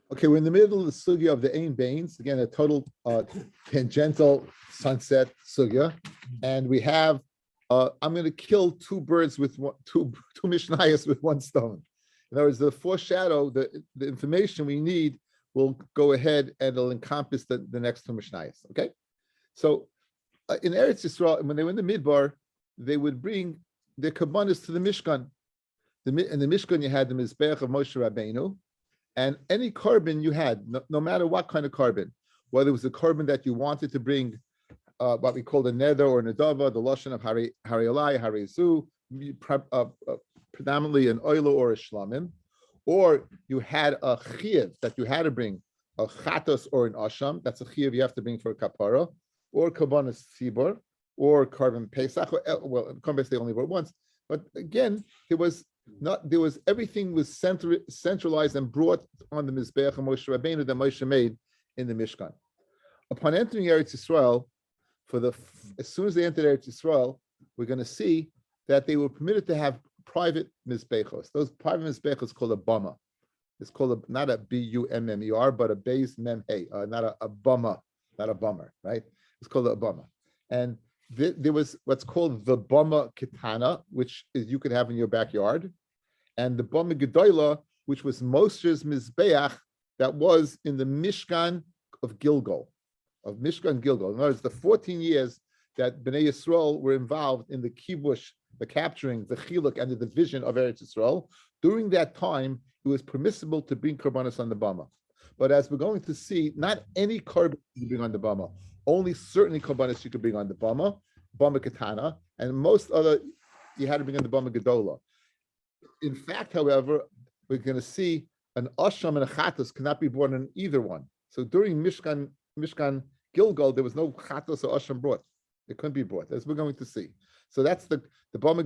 Okay, we're in the middle of the sugya of the Ein Bains. Again, a total tangential sunset sugya, and we have. I'm going to kill two birds with two mishnayos with one stone. In other words, the foreshadow, the information we need will go ahead and it'll encompass the next two mishnayos. Okay, so in Eretz Yisrael, when they were in the Midbar, they would bring their kabbanis to the Mishkan. In the Mishkan, you had the Mizbeach of Moshe Rabbeinu. And any carbon you had, no matter what kind of carbon, whether it was a carbon that you wanted to bring, what we call a neder or nedava, the lashon of hari alai, hari zu, predominantly an oilo or a shlamim, or you had a chiyuv that you had to bring, a chatos or an asham, that's a chiyuv you have to bring for a kapara, or kabbanas tzibor, or carbon pesach. Well, carbon they only brought once, but again, everything was centralized and brought on the Mizbeach of Moshe Rabbeinu that Moshe made in the Mishkan. Upon entering Eretz Yisrael, as soon as they entered Eretz Yisrael, we're going to see that they were permitted to have private Mizbechos. Those private Mizbechos called a bama. It's called not a B-U-M-M-E-R, but a beis mem hey, not a bama, not a bummer, right? It's called a bama. And there was what's called the bama kitana, which is you could have in your backyard, and the bama gedola, which was Moshe's mizbeach that was in the Mishkan of Gilgal, In other words, the 14 years that Bnei Yisrael were involved in the kibush, the capturing, the chiluk, and the division of Eretz Yisrael, during that time, it was permissible to bring karbanos on the bama. But as we're going to see, not any carbon you bring on the bama. Only certain karbanos you could bring on the bama katana, and most other you had to bring on the bama gedola. In fact, however, we're going to see an asham and a chatos cannot be brought in either one. So during Mishkan Gilgal, there was no chatos or asham brought. It couldn't be brought, as we're going to see. So that's the bama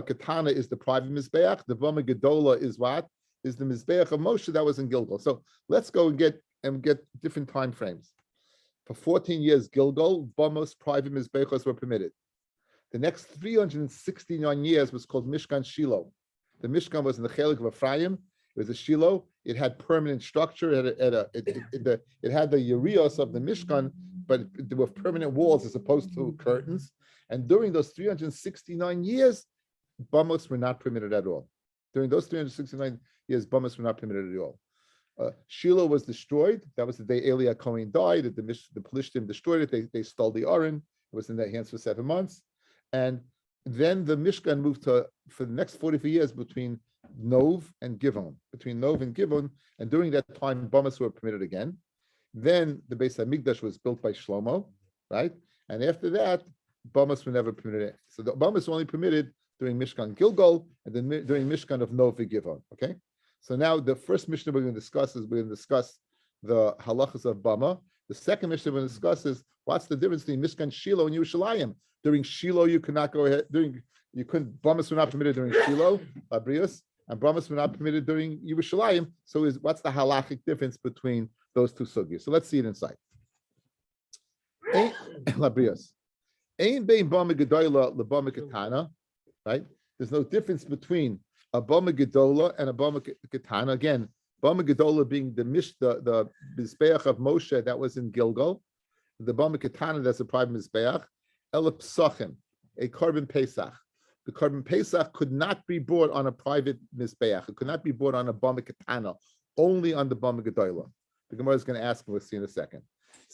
katana is the private mizbeach. The bama gedola is what? Is the mizbeach of Moshe that was in Gilgal. So let's go and get different time frames. For 14 years, Gilgal, Bamos, private Mizbechos were permitted. The next 369 years was called Mishkan Shiloh. The Mishkan was in the Chelik of Ephraim. It was a Shiloh. It had permanent structure. It had the Urios of the Mishkan, but there were permanent walls as opposed to curtains. And during those 369 years, Bamos were not permitted at all. During those 369 years, Bamos were not permitted at all. Shiloh was destroyed. That was the day Eliah Cohen died. The Pelishtim destroyed it. They stole the Aron. It was in their hands for 7 months. And then the Mishkan moved for the next 44 years between Nov and Givon. And during that time, Bamas were permitted again. Then the Beis HaMikdash was built by Shlomo, right? And after that, Bamas were never permitted. So the Bamas were only permitted during Mishkan Gilgal and then during Mishkan of Nov and Givon, okay? So now the first Mishnah we're going to discuss is the halachas of Bama. The second Mishnah we're going to discuss is what's the difference between Mishkan Shiloh and Yerushalayim. During Shiloh, you could not go ahead. Bamas were not permitted during Shiloh, Abrius, and Bamas were not permitted during Yerushalayim. So what's the halachic difference between those two sugyas? So let's see it inside. Labrius. Ein bein Bama Gedola lebama katana, right? There's no difference between a bama gedola and a bama katana. Again, bama gedola being the mizbeach of Moshe that was in Gilgal, the bama katana that's a private mizbeach. Ela psachim, a carbon pesach. The carbon pesach could not be brought on a private mizbeach. It could not be brought on a bama katana, only on the bama gedola. The Gemara is going to ask, and we'll see in a second.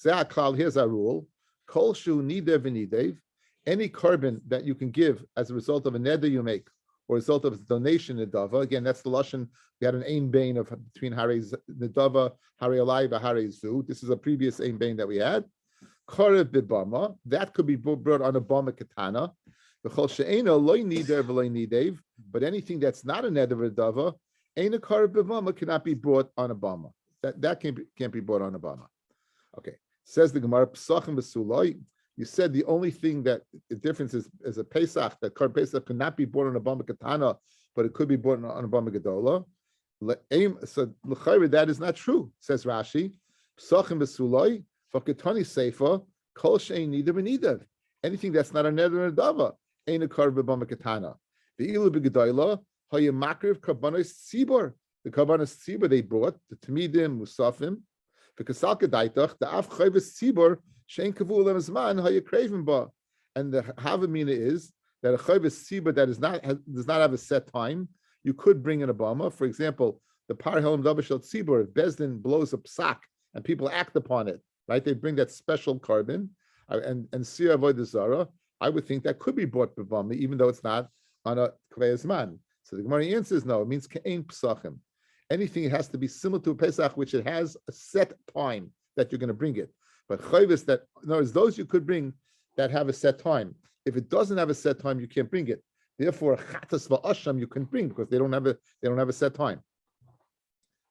Here's our rule: kol shu nidev v'nidev. Any carbon that you can give as a result of a neder you make, or a result of a donation nedava. Again, that's the lashon. We had an ein bain of between Hari nedava, Hari alai, Hari zu. This is a previous ein bain that we had. Karev bibama, that could be brought on a bama katana. V'chol she'ena loy nider v'loy nidev. But anything that's not a neder nedava, ein a karev bibama cannot be brought on a bama. That can't be brought on a bama. Okay, says the Gemara psachim b'suloi. You said the only thing that the difference is a Pesach, that Kar Pesach could not be bought on a Bama Katana, but it could be bought on a Bama Gedola. So that is not true, says Rashi. Psachim b'suloi, v'katani seifa, kol she'ein nidav v'nidav. Anything that's not a neder and a dava, ain't a Kar B'Bama Katana. The ilu b'gedola, hayamakriv karbanos tzibor. the Karbanas Tzibur they brought, the Tamidim, Musafim, the Kasalka Daitach, the Af Chayvis Tzibur, Shein Kavu Lem Zman, how you craving ba. And the Havamina is that a Chayvis Tzibur that does not have a set time, you could bring in a Bama. For example, the Par Helam Dabashel Tzibur, if Bezdin blows a psak and people act upon it, right? They bring that special carbon and Sir Avodah Zara. I would think that could be bought b'Bama, even though it's not on a Kvei Man. So the Gemara answers no, it means Ke'ein Pesachim. Anything it has to be similar to a Pesach, which it has a set time that you're going to bring it. But Chayvis that, in other words, those you could bring that have a set time. If it doesn't have a set time, you can't bring it. Therefore, Chatas va'asham you can bring because they don't have a set time.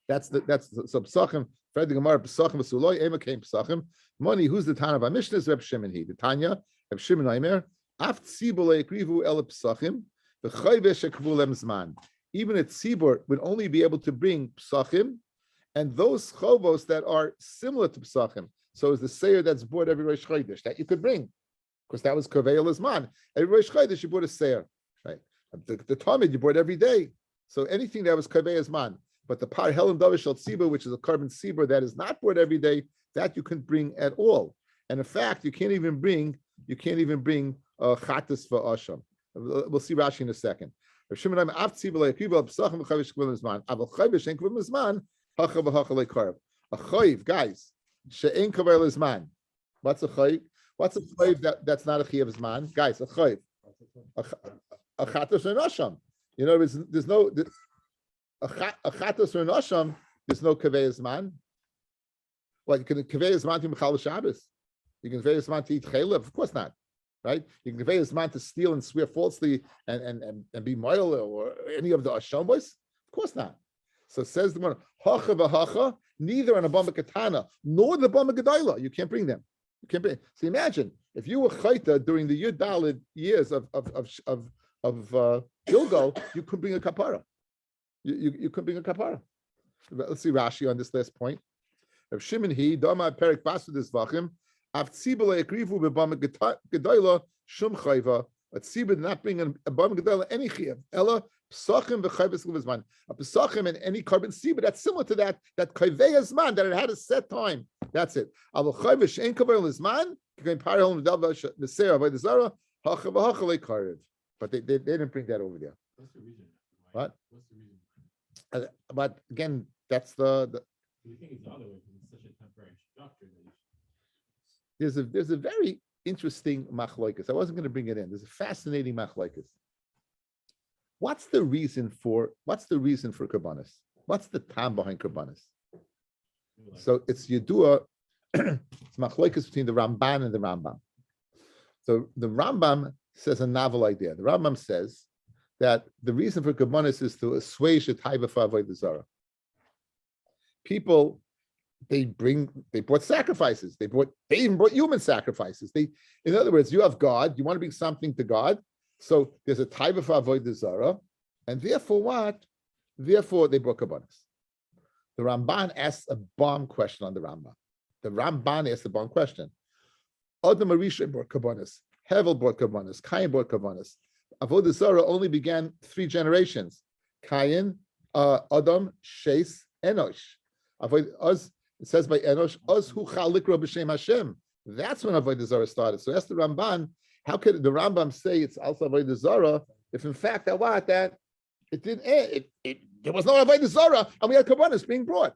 That's so Pesachim. Fred the Gemara Pesachim v'suloi ema came Pesachim. Money who's the Tana by Mishnah is Reb Shimon he. The Tanya Reb Shimon Aimer Af tzibur leikrivu el Pesachim v'chayvesh ekvu lem zman. Even a tzibur would only be able to bring Pesachim and those chovos that are similar to Pesachim. So is the seir that's bought every Rosh Chodesh that you could bring because that was Kavei Zman. Every Rosh Chodesh you bought a seir, right? The Talmud you bought every day. So anything that was Kavei Zman. But the Par Helam Davashel Tzibur, which is a carbon tzibur that is not bought every day, that you can bring at all. And in fact, you can't even bring chatas for Asham. We'll see Rashi in a second. A chayiv, guys. She'en kavel zman. What's a chayiv? What's a chayiv that's not a chayiv zman? Guys, a chayiv. A chatas or Asham. You know, there's no. A chatas or an asham, there's no kavei zman. What, you can kavei zman to Mechal Shabbos? You can kavei zman to eat chaylev? Of course not, right? You can kavei zman to steal and swear falsely and be moil or any of the asham boys? Of course not. So says the one, hacha v'hacha, neither an abama katana nor the abama gedayla. You can't bring them. You can't bring. So imagine if you were chayta during the Yud Daled years of Gilgal, you could bring a kapara. You could bring a kapara. Let's see Rashi on this last point. If Shimon he dama perik basu this vachim av tzibur leikrivu bebama gedayla shum chayva. A tzibur did not bring a bama gedayla any chiyuv. Ella pesachim v'chayves l'zman. A pesachim and any carbon tzibur that's similar to that kayvei zman that it had a set time. That's it. Avol chayves she'en kavei l'zman k'kein parallel l'dav l'seir avodah zara hacha v'hacha leikarev. But they didn't bring that over there. What's the reason? What? What's the reason? But again, that's the You think it's the other way because it's such a temporary structure that there's a very interesting machloikas. I wasn't going to bring it in. There's a fascinating machloikas. What's the reason for karbanos? What's the tam behind karbanos? So it's Yedua, it's machloikas between the Ramban and the Rambam. So the Rambam says a novel idea. The Rambam says that the reason for karbanos is to assuage the taiva for avodah zara. People, they brought sacrifices. They even brought human sacrifices. In other words, you have God. You want to bring something to God. So there's a taiva for avodah zara, and therefore what? Therefore they brought karbanos. The Ramban asks a bomb question on the Rambam. The Ramban asks a bomb question. Adam Arisha brought karbanos. Hevel brought karbanos. Cain brought karbanos. Avodah Zarah only began 3 generations. Cain, Adam, Shes, Enosh. It says by Enosh, Oz hu chalikra b'shem Hashem. That's when Avodah Zarah started. So that's the Ramban. How could the Rambam say it's also Avodah Zarah if in fact that it didn't there was no Avodah Zarah and we had karbanos being brought.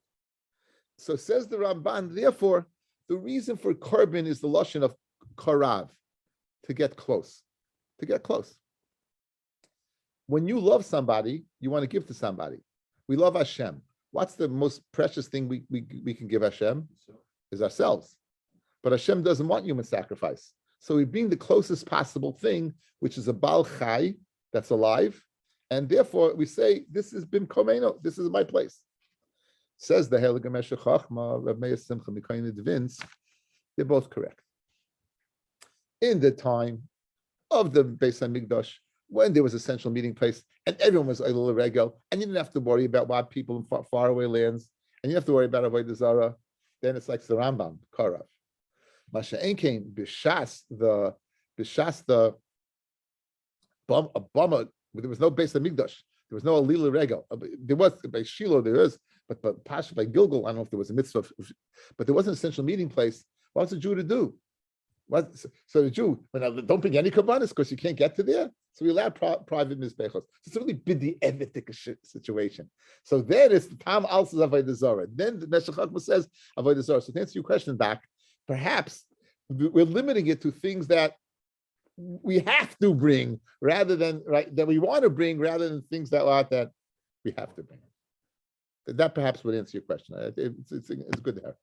So says the Ramban, therefore, the reason for carbon is the lashon of karav, to get close. To get close. When you love somebody, you want to give to somebody. We love Hashem. What's the most precious thing we can give Hashem? Is ourselves. But Hashem doesn't want human sacrifice. So we bring the closest possible thing, which is a Baal Chai that's alive. And therefore we say, this is Bim Komeno, this is my place. Says the Heilige Meshech Chachma, Rav Meir Simcha Mikoyin Devins, they're both correct. In the time of the Beis HaMikdash, when there was a central meeting place and everyone was a little regel, and you didn't have to worry about what people in faraway lands, and you didn't have to worry about Avodah Zarah, then it's like the Rambam, Karav. Masha Enkein, Bishas, the Bama, there was no Beis HaMikdash. There was no Alila Rego. There was by Shiloh, there is, but Pasha by Gilgal, I don't know if there was a mitzvah, but there was an essential meeting place. What's a Jew to do? So the Jew, don't bring any kabbanis because you can't get to there. So we allow private mizbechos. So it's a really bidi evitic situation. So there is the Tam also Avodah Zarah. Then the Meshech Chochmah says Avodah Zarah. So to answer your question back, perhaps we're limiting it to things that we have to bring rather than that we want to bring rather than things that we have to bring. That perhaps would answer your question. It's good there.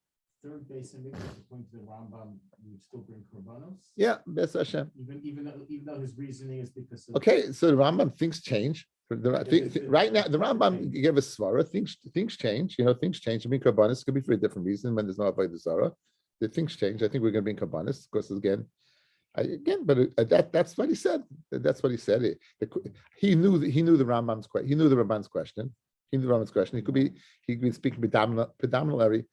Third base and according to the Rambam, you would still bring korbanos. Yeah, Bes Hashem. Even though his reasoning is because of Okay, so the Rambam things change. Right now, the Rambam gave us svara. Things change. Things change. I mean, korbanos could be for a different reason when there's no avodah zarah. The things change. I think we're going to bring korbanos, of course. But that's what he said. That's what he said. He knew the Rambam's question. He knew the Ramban's question. He knew the Rambam's question. He could be speaking predominantly.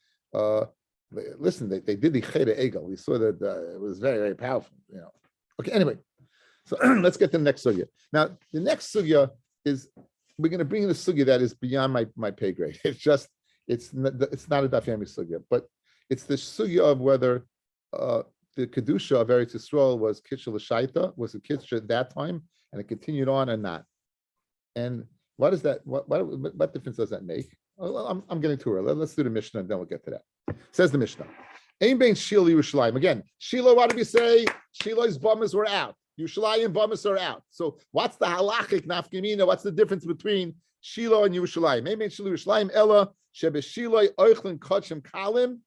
Listen, they did the Cheder Egel. We saw that it was very, very powerful. Okay, anyway, so let's get to the next sugya. Now, the next sugya is we're going to bring in a sugya that is beyond my pay grade. It's not a Daf Yomi sugya, but it's the sugya of whether the kedusha of Eretz Yisrael was kitcha l'shaita, was a kitcha at that time, and it continued on or not. And what is that? What difference does that make? Well, I'm getting too early. Let's do the Mishnah and then we'll get to that. Says the Mishnah. Ein bein Shiloh Yerushalayim. Again, Shiloh, what did we say? Shiloh's bummers were out. Yerushalayim bummers are out. So what's the halachic nafkamina? What's the difference between Shiloh and Yerushalayim? Ein bein Shiloh Yerushalayim ella shebe Shiloh oichlin kachem kalim.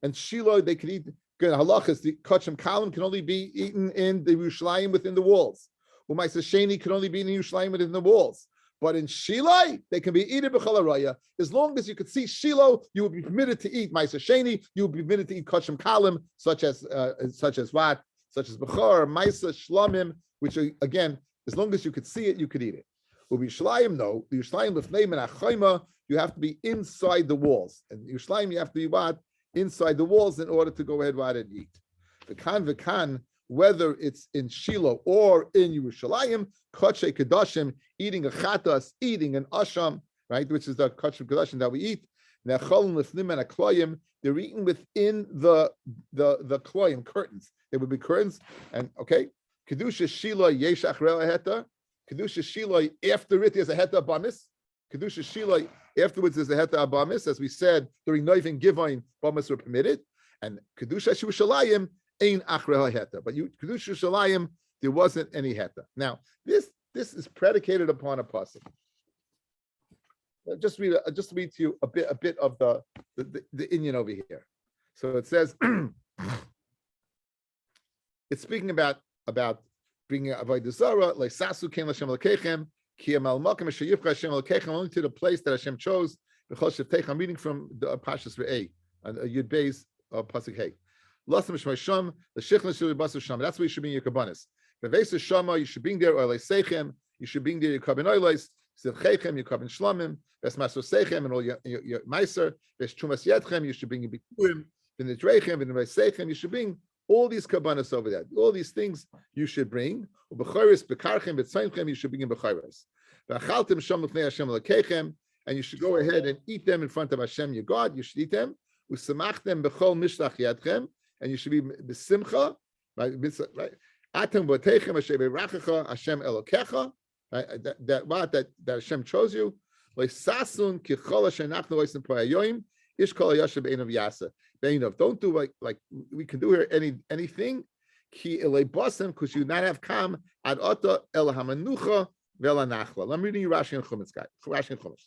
And Shiloh, they can eat. Good halachas. The kachem kalim can only be eaten in the Yerushalayim within the walls. Umaysa sheni can only be in the Yerushalayim within the walls. But in Shiloh, they can be eaten b'chol haraya. As long as you could see Shiloh, you will be permitted to eat Ma'aser Sheni. You will be permitted to eat kachem kalim, such as what? Such as b'chor, Ma'aser Shlomim, which are, again, as long as you could see it, you could eat it. But Yerushalayim, no. The Yerushalayim l'fnei min ha'chayma, you have to be inside the walls. And Yerushalayim, you have to be what? Inside the walls in order to go ahead and eat. V'kan, whether it's in Shiloh or in Yerushalayim, kachem kedashim, eating a chatas, eating an asham, right, which is the kachem kedashim that we eat. Nechalim lifnim and akloyim, they're eaten within the kloyim curtains. There would be curtains, and okay, kedusha Shiloh yesh achrei heta, kedusha Shiloh after it is a heta abamis, kedusha Shiloh afterwards is a heta abamis, as we said during Noiv and Givain, abamis were permitted, and kedusha Yerushalayim ein achrei heta, but kedusha Yerushalayim there wasn't any heta. Now this is predicated upon a pasuk. Just read to you a bit of the inyan over here. So it says it's speaking about bringing avodah zarah like sasu ken l'Hashem l'keichem ki amal makom sheyivcha Hashem l'keichem only to the place that Hashem chose. B'chol sheftech, I'm reading from the Pashas Re'eh, Yud Beis pasuk Hey. Lasam shmasham l'shichna shel basu sham. That's where you should bring your kabbanis. Bevesa shama, you should bring there oilei seichem. You should bring there your kabin oileis. Zilcheichem, your kabin shlamim. Ves maso seichem and all your meiser. Ves chumas yedchem, you should bring your bikurim. V'nidreichem, v'nidreichem, you should bring all these kabbanis over there. All these things you should bring. U'b'choris bekarchem v'tzeinchem, you should bring in b'choris. V'achaltem sham l'fnei Hashem l'keichem, and you should go ahead and eat them in front of Hashem your God. You should eat them. U'samachtem b'chol mishlach yadchem, and you should be b'simcha, right? Atem b'teichem asher b'rachecha Hashem elokecha, right? That Hashem chose you. Leisasun kichol asher nachnu oisim po'ayoyim ish kol hayashem be'enav yasa. Be'enav, don't do like we can do here anything. Ki elei basem, because you not have kam ad ota el hamanucha ve'el hanachla. I'm reading you Rashi and Chumash, guys. Rashi and Chumash.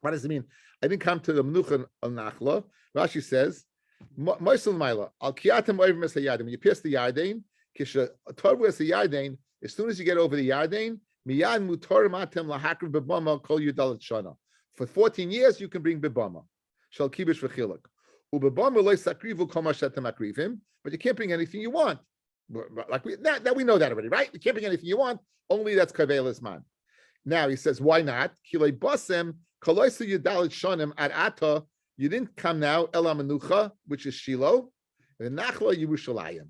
What does it mean? I didn't come to the menucha and nachla. Rashi says, Moisel Maila, al kiyatem oivim es hayadim. When you pierce the yardain, kisha torvu es hayadein. As soon as you get over the yardain, miyad mutorim atem lahakriv bebama kol yudalat shana. For 14 years, you can bring bebama. Shal kibish v'chilak. Ubebama loy sakrivu kol mashetem akrivim. But you can't bring anything you want. Like we know that already, right? You can't bring anything you want. Only that's kavelas man. Now he says, why not? Kilei basem koloisu yudalat shanim ad ata. You didn't come now, Ela Menucha, which is Shiloh, and Nachla Yerushalayim.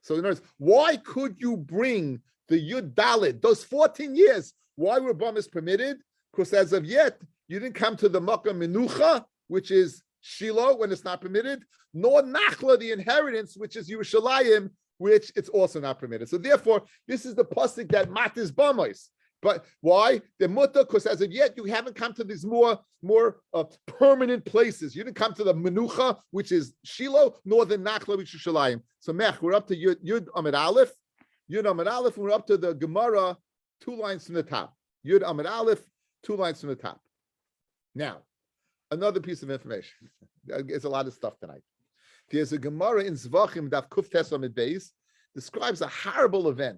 So in other words, why could you bring the Yud Dalid, those 14 years? Why were bamas permitted? Because as of yet, you didn't come to the Makkah Menucha, which is Shiloh, when it's not permitted, nor Nachla, the inheritance, which is Yerushalayim, which it's also not permitted. So therefore, this is the pasuk that matis bamas. But why? The mutter, because as of yet, you haven't come to these more permanent places. You didn't come to the Menucha, which is Shiloh, nor the Nachla, which is Shalayim. So Mech, we're up to Yud Amid Aleph. Yud Amid Aleph, we're up to the Gemara, 2 lines from the top. Yud Amid Aleph, 2 lines from the top. Now, another piece of information. There's a lot of stuff tonight. There's a Gemara in Zvachim, Daf Kuf Tes Amid Beis, describes a horrible event.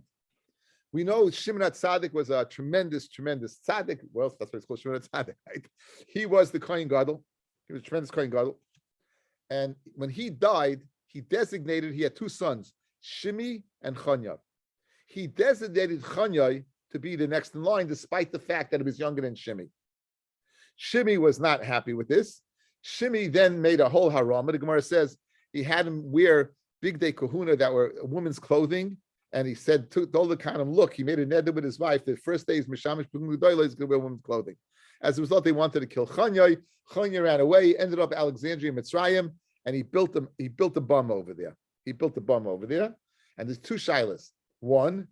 We know Shimon HaTzadik was a tremendous tzaddik. Well, that's why it's called Shimon HaTzadik, right? He was the Kohen Gadol. He was a tremendous Kohen Gadol. And when he died, he had 2 sons, Shimi and Chanya. He designated Chanya to be the next in line, despite the fact that he was younger than Shimi. Shimi was not happy with this. Shimi then made a whole harama. The Gemara says he had him wear big day kahuna that were women's clothing. And he said, told the kind of look, he made a neder with his wife. The first day is Mishamish Pugmudoila is going to wear women's clothing. As a result, they wanted to kill Chanya. Chanya ran away, ended up Alexandria, Mitzrayim, and he built a bum over there. And there's 2 shilas. One,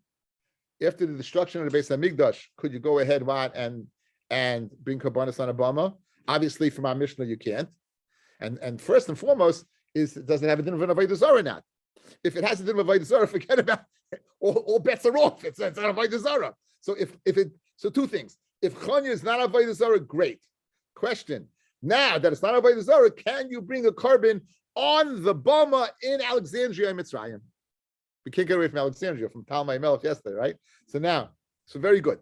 after the destruction of the Beis Hamikdash, could you go ahead and bring karbanos on a bama? Obviously, from our Mishnah, you can't. And first and foremost, does it have a din of an avodah zarah or not? If it has a din of avodah zarah, forget about it. All bets are off. It's not avodah zarah. So 2 things. If Chanya is not avodah zarah, great. Question: now that it's not avodah zarah, can you bring a carbon on the bama in Alexandria and Mitzrayim? We can't get away from Alexandria, from Talmai Melech yesterday, right? So very good.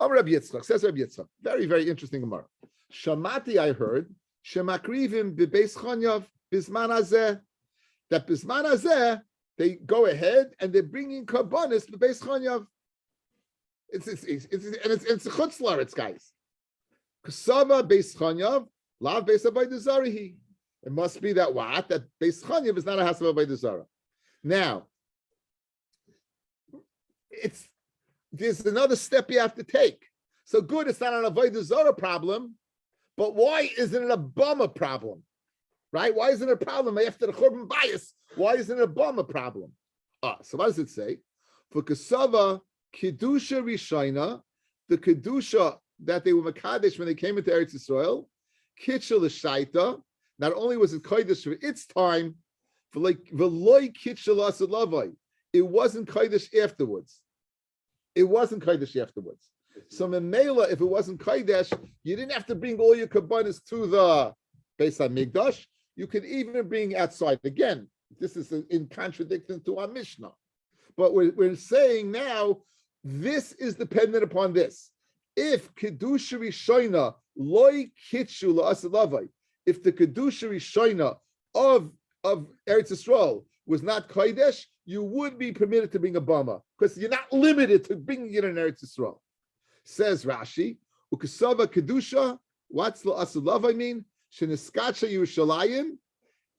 Rabbi Yitzchak, says Rabbi Yitzchak, very, very interesting Gemara. Shamati, I heard, Shemakrivim b'beis Chanyav bisman hazeh, that bisman hazeh, they go ahead and they're bringing karbanis b'beis Chanyav. It's a chutzlar, it's guys. Kasava beis Chanyav, lav beis avodah zarahi. It must be that what? That beis Chanyav is not a house of avodah zarah. Now, there's another step you have to take. So good, it's not an avodah zarah problem, but why isn't it a bama problem? Right? Why isn't it a problem after the churban bias? Why isn't it a bama problem? So what does it say? For kasava kedusha rishayna, the kedusha that they were makadesh when they came into Eretz Yisrael, kitchel l'shaita. Not only was it kodesh for its time, for like v'loy kitchel asalavai, it wasn't kodesh afterwards. So Memela, if it wasn't Kodesh, you didn't have to bring all your kabbanis to the Beis HaMikdash. You could even bring outside. Again, this is in contradiction to our Mishnah. But we're saying now, this is dependent upon this. If Kedusha Rishayna loy kitshu la'asalavai, if the Kedusha Rishayna of Eretz Yisrael was not Kodesh, you would be permitted to bring a bama, because you're not limited to bringing it in Eretz Yisrael. Says Rashi, Ukasava Kedusha, what's la'asalavai mean? Sheniskacha Yerushalayim,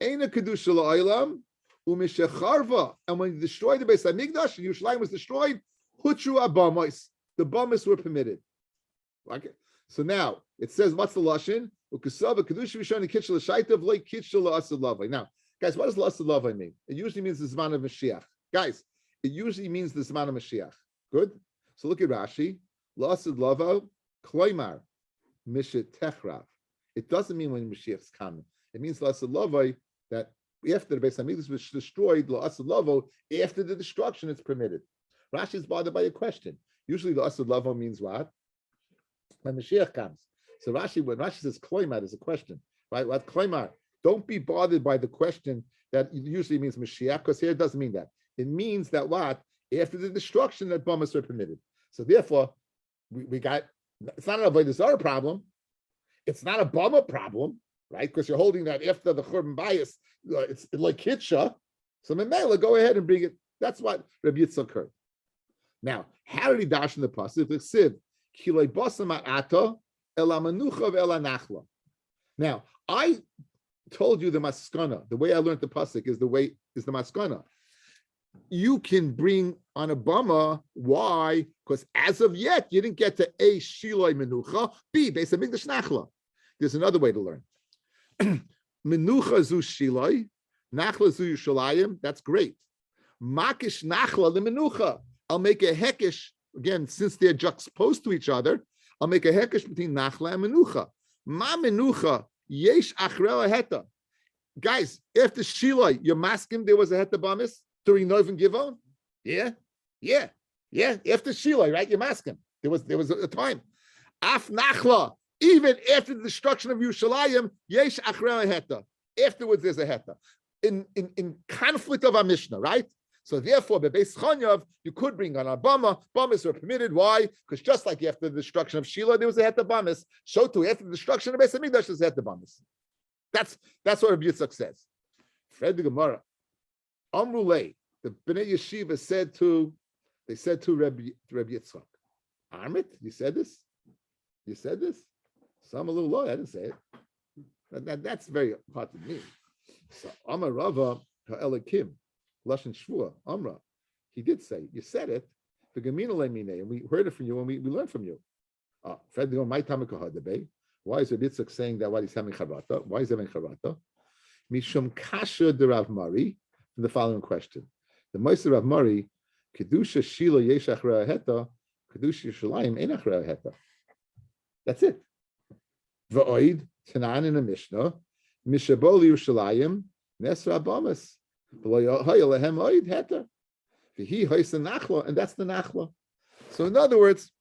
Eina Kedusha la'olam, Umishecharva. And when you destroyed the Beis HaMikdash, Yerushalayim was destroyed, Hutru abamos, the bamas were permitted. Okay. So now it says, what's the lashon? Ukasava Kedusha Rishon Kitchel Shaitav like Kitchel la'asalavai. Now, guys, what does la'asalavai mean? It usually means the Zman of Mashiach. Guys, it usually means the Zman of Mashiach. Good? So look at Rashi. La'asalavai, kloimar, mishet techrav. It doesn't mean when Mashiach's coming. It means la'asalavai, that after the Beis HaMikdash was destroyed, la'asalavai, after the destruction, it's permitted. Rashi is bothered by a question. Usually la'asalavai means what? When Mashiach comes. So Rashi, when Rashi says kloimar, is a question, right? What kloimar? Don't be bothered by the question that usually means Mashiach, because here it doesn't mean that. It means that what? After the destruction, that bamas are permitted. So therefore, we got, it's not an avodah zarah problem. It's not a bama problem, right? Because you're holding that after the churban bias, it's like hitcha. So Memela, go ahead and bring it. That's what Rabbi Yitzchak heard. Now, how did he dash in the pasuk? The siv kilei basam ata ela manucha ela nachla. Now, I told you the maskana. The way I learned the pasuk is the maskana. you can bring on a bama. Why? Because as of yet, you didn't get to A, Shiloi Menucha, B, Beis HaMikdash Nachla. There's another way to learn. Menucha zu Shiloi, Nachla zu Yerushalayim, that's great. Makish Nachla the Menucha. I'll make a hekish, again, since they're juxtaposed to each other, I'll make a hekish between Nachla and Menucha. Ma Menucha, Yesh Achrela Heta. Guys, after Shiloi, you're masking there was a Heta Bamis during Nov and Givon? Yeah. After Shiloi, right? You're masking. There was a time. Af Nachla, even after the destruction of Yerushalayim, Yesh Achrela Heta. Afterwards, there's a Heta. In conflict of our Mishnah, right? So therefore, Bebeis Chanyav, you could bring on a bama. Bamas are permitted. Why? Because just like after the destruction of Shiloh, there was a Heta Bamas. So too, after the destruction of Beis Hamikdash, there's a Heta Bamas. That's what Rabbi Yitzchak says. Fred the Gemara. Amrulei, the Bnei Yeshiva said to Rabbi Yitzchak, Armit, you said this? You said this? So I'm a little low. I didn't say it. That's very hard to mean. So Amar Rava Ha'elakim. Lashon Shvua, Amra, he did say, you said it, and we heard it from you and we learned from you. Why is Rabbi Yitzchak saying that while he's having charata? Why is he having charata? Mishum kasha de Rav Mari, from the following question. The Moshe Rav Mari, Kedusha Shila Yesh Achra Heta, Kedusha Yerushalayim Ein Achra Heta. That's it. V'oid, Tanan in a Mishnah, Mishabol Yerushalayim, Nesra Bamas. And that's the nachla. So in other words,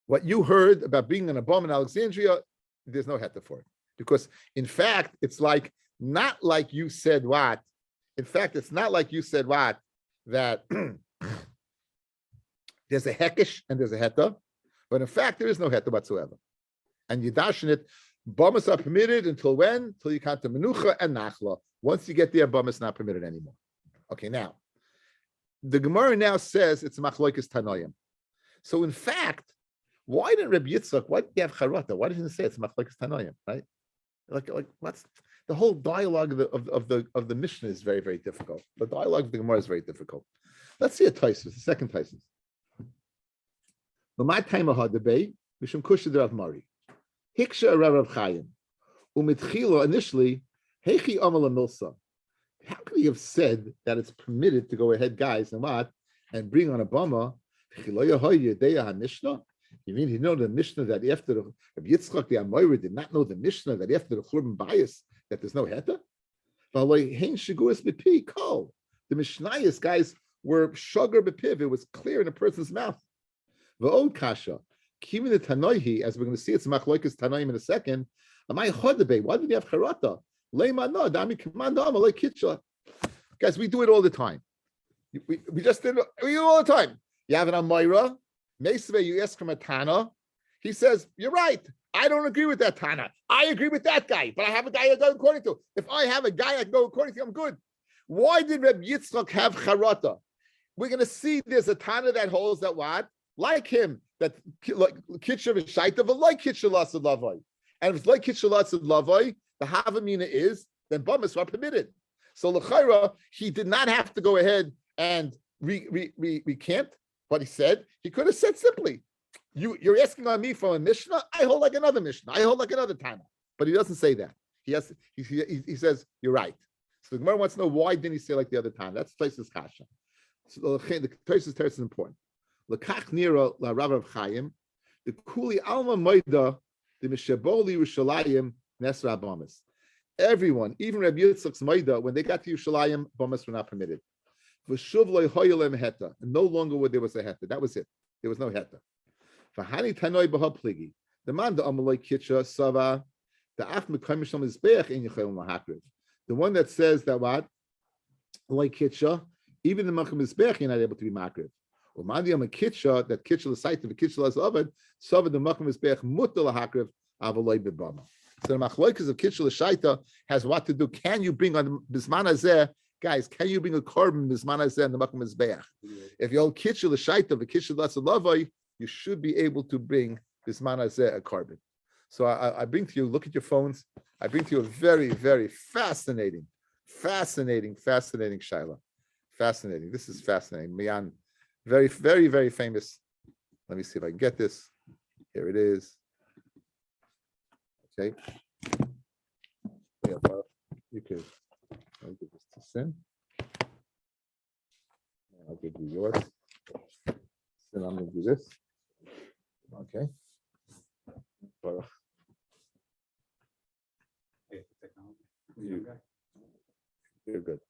what you heard about being an Abom in Alexandria, there's no heta for it. Because in fact, it's like not like you said what. In fact, it's not like you said what that there's a hekish and there's a heta, but in fact there is no heta whatsoever. And you dashin it. Bamas are permitted until when? Until you come to Menucha and Nachla. Once you get there, Bamas not permitted anymore. Okay, now, the Gemara now says it's Machloikis Tanoyim. So in fact, why didn't Rabbi Yitzchak, why did you have Charata? Why didn't he say it's Machloikis Tanoyim, right? Like what's the whole dialogue of the Mishnah is very, very difficult. The dialogue of the Gemara is very difficult. Let's see a Taisus, the second Taisus. My time of debate, Mishum Kushid Rav Mari. Hiksha Rav Chaim. Umitchila initially, Hechi Amala Milsa. How could he have said that it's permitted to go ahead, guys, and what? And bring on a bama? You mean he know the Mishnah that after the Rabbi Yitzchak the Amoyri did not know the Mishnah that after the Churban bias that there's no heta? The Mishnayos guys were sugar bepiv. It was clear in a person's mouth. The old kasha. Kimi the Tanoihi, as we're going to see, it's Machloikis Tanoim in a second. Why did he have charata? Guys, we do it all the time. We just did it. We do it all the time. You have an Amoira, Mesve, you ask from a Tana. He says, you're right. I don't agree with that Tana. I agree with that guy, but I have a guy I go according to. If I have a guy I can go according to, I'm good. Why did Rabbi Yitzchak have charata? We're going to see there's a Tana that holds that what? Like him, that like Kitcher is Shaita, but like Kitcher Lassad Lavai. And if it's like Kitcher Lassad Lavai, the Havamina is, then Bamas are permitted. So L'chaira, he did not have to go ahead and recant what he said. He could have said simply, you're asking on me from a Mishnah, I hold like another Mishnah, I hold like another Tana. But he doesn't say that. He says, you're right. So the Gemara wants to know why didn't he say like the other Tana? That's Taisus Kasha. So the Taisus is important. L'kach nira la Rav Chaim, the Kuli Alma Moida, the Mishaboli Yerushalayim Nesra Bamas. Everyone, even Rabbi Yitzchak's Moida, when they got to Yerushalayim, Bamas were not permitted. V'shuv lo hoyelem heta, and no longer where there was a heta. That was it. There was no heta. V'hani tanoi b'ha pligi. The man the amaloi kitcha sava, the af mekayim mishal mizbeach in yechayim lahakriv. The one that says that what, like kitcha, even the makam mizbeach you're not able to be makriv. Umadiyam a kitcha, that kitcha l'saita, the kitcha l'savad, sava the makam mizbeach mutal lahakriv avaloi b'bama. So the machloikas of kitcha l'shaita has what to do. Can you bring on bisman hazeh? Guys, can you bring a korban bisman hazeh and the makam mizbeach? If you hold kitcha l'shaita, the kitcha l'savad, you should be able to bring bisman hazeh a korban. So I bring to you, look at your phones. I bring to you a very, very fascinating shaila. Fascinating. This is fascinating. Mian, very, very, very famous. Let me see if I can get this. Here it is. Okay. Yeah, well, you could. I'll give this to Sin. I'll give you yours. Sin, I'm going to do this. Okay. Baruch. You're good.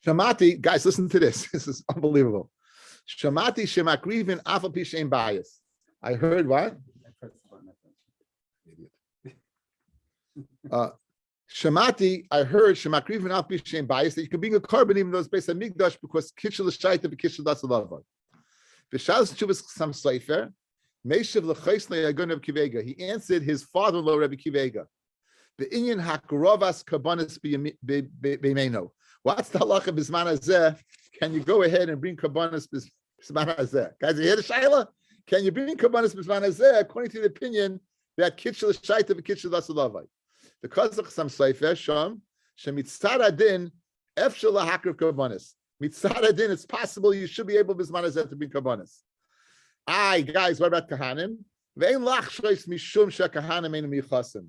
Shamati, guys, listen to this. This is unbelievable. Shamati shemakrivin afal pi she'ein bias. I heard what? Shamati, I heard shemakrivin afal pi she'ein bias that you can bring a carbon even though it's based on migdash because kitchel l'shayta v'kitchel das l'avad. V'shas chuvas sam seifer meishav l'chaysnei agun Rabbi Kivega. He answered his father-in-law Rabbi Kivega. The Inyan hakrovas karbanis b'meino. What's the halacha bisman hazeh? Can you go ahead and bring karbanis bisman hazeh? Guys, you hear the shayla? Can you bring karbanis bisman hazeh according to the opinion that kitchel shaita v'kitchel das l'avad? The Kazakh Sam Seifer Sham Shemitzad Adin Efshel lahakriv karbanis. Mitzad Adin, it's possible you should be able bisman hazeh to bring karbanis. Aye, guys, what about kahanim? Ve'en lach shreis mishum shekahanim ein michasim.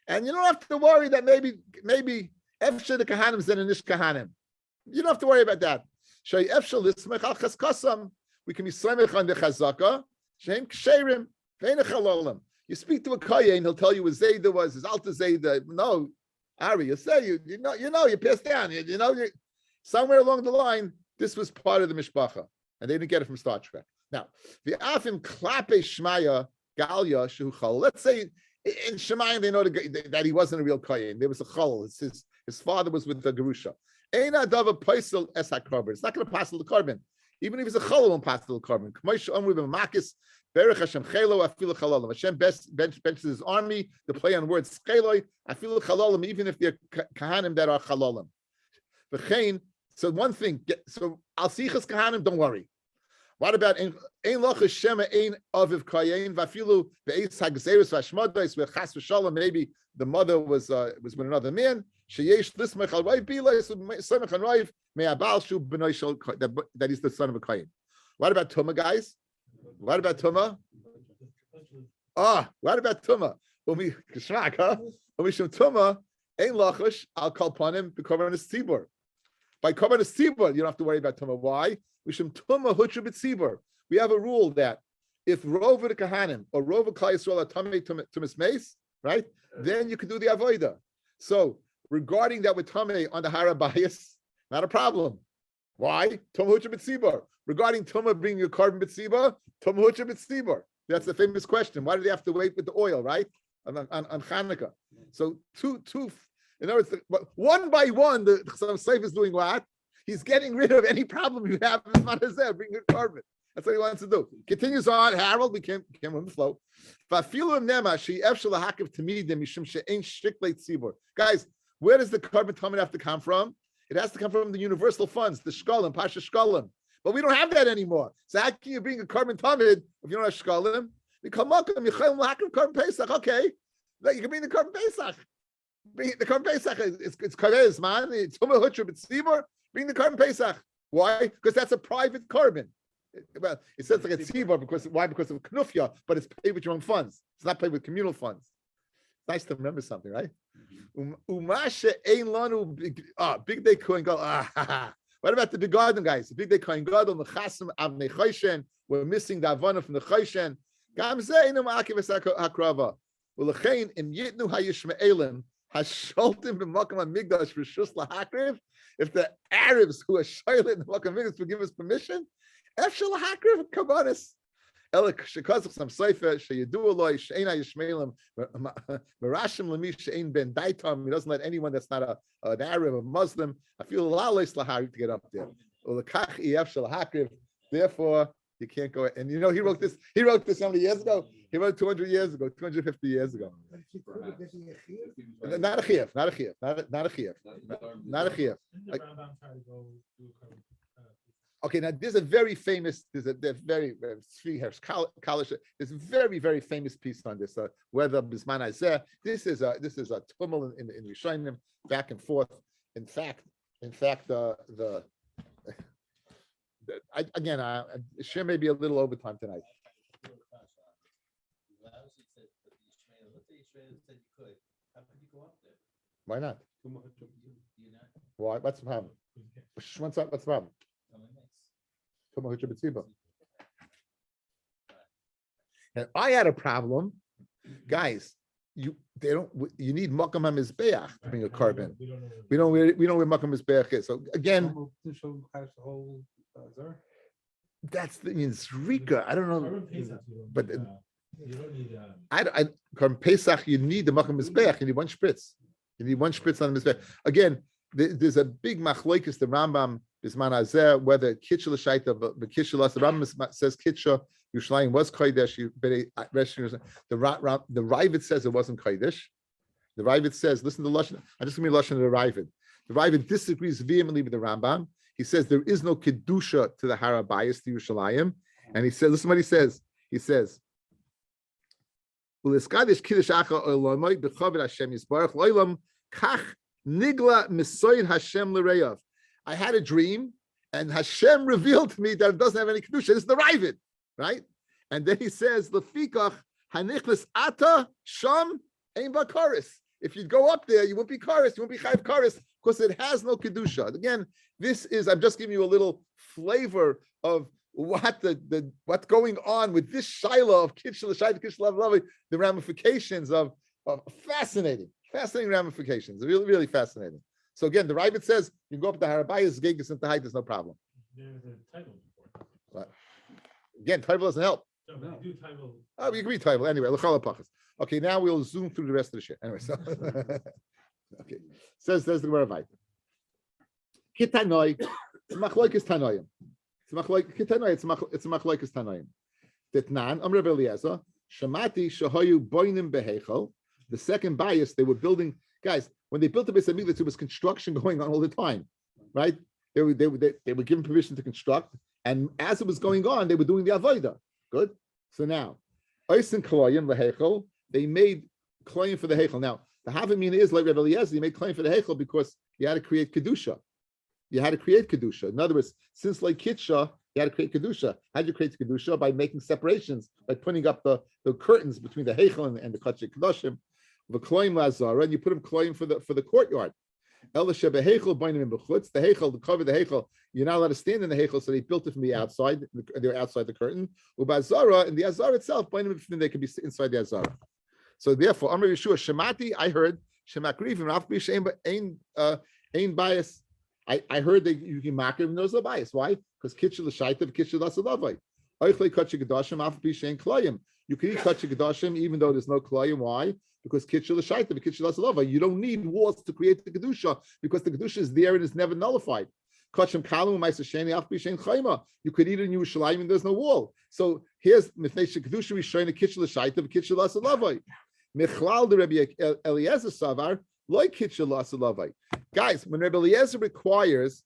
And you don't have to worry that maybe Efshel the kahanim is in Nish kahanim. You don't have to worry about that. Shay Efshel lismech al chaskasam. We can be smech on the chazaka. Shem ksherim ve'en chalolim. You speak to a kayin, he'll tell you what Zayda was, his alta Zayda. No, Ari, you say you know you passed down. You somewhere along the line, this was part of the mishpacha, and they didn't get it from Star Trek. Now, the afim klape shmaya galya shuchal. Let's say in Shemayim they know that he wasn't a real kayin. There was a chal. His father was with the gerusha. Ein adava paisel es hakarban. It's not going to pass the carbon. Even if he's a chal, it won't pass the carbon. K'moish omru b'makis berech Hashem chelo afilu chalalim. Hashem benches his army to play on words cheloi afilu chalalim, even if they're kahanim that are chalalim. V'chein. So one thing. So al sichas kahanim. Don't worry. What about ein loch shema ein aviv kayin vafilu beis hagzeres vashmadais v'chas v'shalom? Maybe the mother was with another man. Sheyesh lismech al rayv bilas semech al rayv me'abal shu b'noi shel that he's the son of a kayin. What about tuma, guys? What about tuma? What about tuma? Umi kishmak, huh? Umi shum tuma ein lochish al kol panim b'korbanos tzibur. By korbanos tzibur, you don't have to worry about tuma. Why? We have a rule that if Rova the Kahanim or Rova Klai Yisrael are Tumas Meis, right, then you can do the Avoida. So regarding that with Tamei on the Harabayas, not a problem. Why? Tumah Hucha B'tzibur. Regarding Tumah bringing your carbon B'tzibur, Tumah Hucha B'tzibur. That's the famous question. Why do they have to wait with the oil, right? On Chanukah. So two. In other words, one by one, the Chassam Seif is doing what? He's getting rid of any problem you have in Manazeh, bring your carbon. That's what he wants to do. Continues on. Harold became on the flow. Guys, where does the carbon tamid have to come from? It has to come from the universal funds, the shkalim, pasha shkalim. But we don't have that anymore. So how can you bring a carbon tamid if you don't have shkalim? Carbon pesach. Okay, you can bring the carbon pesach. Bring the carbon pesach. It's kares, man. It's tumah hutra b'tzibur. Bring the carbon pesach. Why? Because that's a private carbon. Well, it says like a tzibur because why? Because of knufya, but it's paid with your own funds. It's not paid with communal funds. It's nice to remember something, right? Umasha ein lanu big day kohen gadol. What about the big garden, guys? The big day kohen gadol mechasim avnei choshen. We're missing the avana from the choshen. Gam ze inu ma'akiv hakrava. Ulechein im yitnu hayishmaelim hasholtim b'makam hamigdash rishus lahakriv. If the Arabs who are shayla in the makam hamigdash will give us permission, efshel lahakriv kabanis. Elik shekazach sam seifer sheyedu aloi she'ein hayishmaelim merashim lemi she'ein ben daitam. He doesn't let anyone that's not an Arab, a Muslim, I feel la'aleis lahari to get up there. Ulekach efshel lahakriv. Therefore, you can't go. And he wrote this. He wrote this how many years ago? He wrote 200 years ago, 250 years ago. Not a chiyuv, not a chiyuv, not a chiyuv, not a chiyuv. Okay, now there's a very famous, there's a very college. There's a very, very famous piece on this. Whether bisman hazeh, this is a tumul in Rishonim, back and forth. In fact, again, share may be a little overtime tonight. Why not? Why? What's the problem? What's the problem? And I had a problem, guys. You need makam hamizbeach to bring a carbon. We know where makam hamizbeach is. So again, that's the Zrika. I don't know, but you don't need. I come Pesach. You need the makam hamizbeach. You need one spritz. You need one spritz on the mizbeach. Again, there's a big machlokes. The Rambam bisman hazeh whether kitcha l'shaita but kitcha las. The Rambam says kitcha Yerushalayim was kodesh. The Ravid says it wasn't kodesh. The Ravid says, listen to Lashon. I'm just going to be Lashon of the Ravid. The Ravid disagrees vehemently with the Rambam. He says there is no kedusha to the Harabayas to Yerushalayim, and he says, listen what he says. He says, "Uliskadish kiddush acha olamay b'chavod Hashem yisbarach loylam kach nigla misoyin Hashem l'reyav." I had a dream, and Hashem revealed to me that it doesn't have any kedusha. This is the Ravid, right? And then he says, "Lefikach hanichlis ata sham ein bakaris." If you go up there, you won't be karis, you won't be chayv karis, because it has no kedusha. Again, this is, I'm just giving you a little flavor of what's going on with this shaila of kitshel shaila kitshel lav, the ramifications of fascinating ramifications, really fascinating. So again, the Ravid says you can go up to Harabayas, Gegas, and Tahai, there's no problem. There's a title before. But again, title doesn't help. No, we do title. Oh, we agree title anyway. Okay, now we'll zoom through the rest of the shit. Anyway, so okay, says the Gemara Vayt. Kitanoi, it's machlokes tanoim. It's machlokes kitanoi. It's machlokes tanoim. Ditnan Amr Eliezer Shamati Shahayu Boinim Behechel. The second bias, they were building. Guys, when they built the Beis Hamikdash, there was construction going on all the time, right? They were given permission to construct, and as it was going on, they were doing the avodah. Good. So now, Oisin Kloyim Lehechel. They made claim for the Heichel. Now, the Havamina is like Rabbi Eliezer, he made claim for the Heichel because he had to create Kedusha. You had to create Kedusha. In other words, since like Kitsha, you had to create Kedusha. How did you create Kedusha? By making separations, by putting up the curtains between the Heichel and the Kachik Kedoshim, the Kloim Lazara, and you put them claim for the courtyard. The Heichel, to cover the Heichel, you're not allowed to stand in the Heichel, so they built it from the outside. They were outside the curtain. Ubazara, and the Azara itself, they could be inside the Azara. So therefore, Amr Yeshua Shemati, I heard Shemakrivim Ain bias. I heard that you can mark him, there's no bias. Why? Because Kitchel Shaitav, Kitchel Lasalavai. Oichle Kachik Gadashim, Afpi Shein Klayim. You can eat Kachik Gadashim even though there's no Klayim. Why? Because Kitchel Shaitav, Kitchel Lasalavai. You don't need walls to create the Kedusha because the Kedusha is there and is never nullified. Kachim Kalu, Maisa Sheni, Afpi Shein Chayma. You could eat in Yerushalayim and there's no wall. So here's Mithnesha Kedusha, we showing a Kitchel Shaitav, Kitchel Lasalavai. Mechlal the Rabbi Eliezer Savar, like Kitchel Lasalavai. Guys, when Rabbi Eliezer requires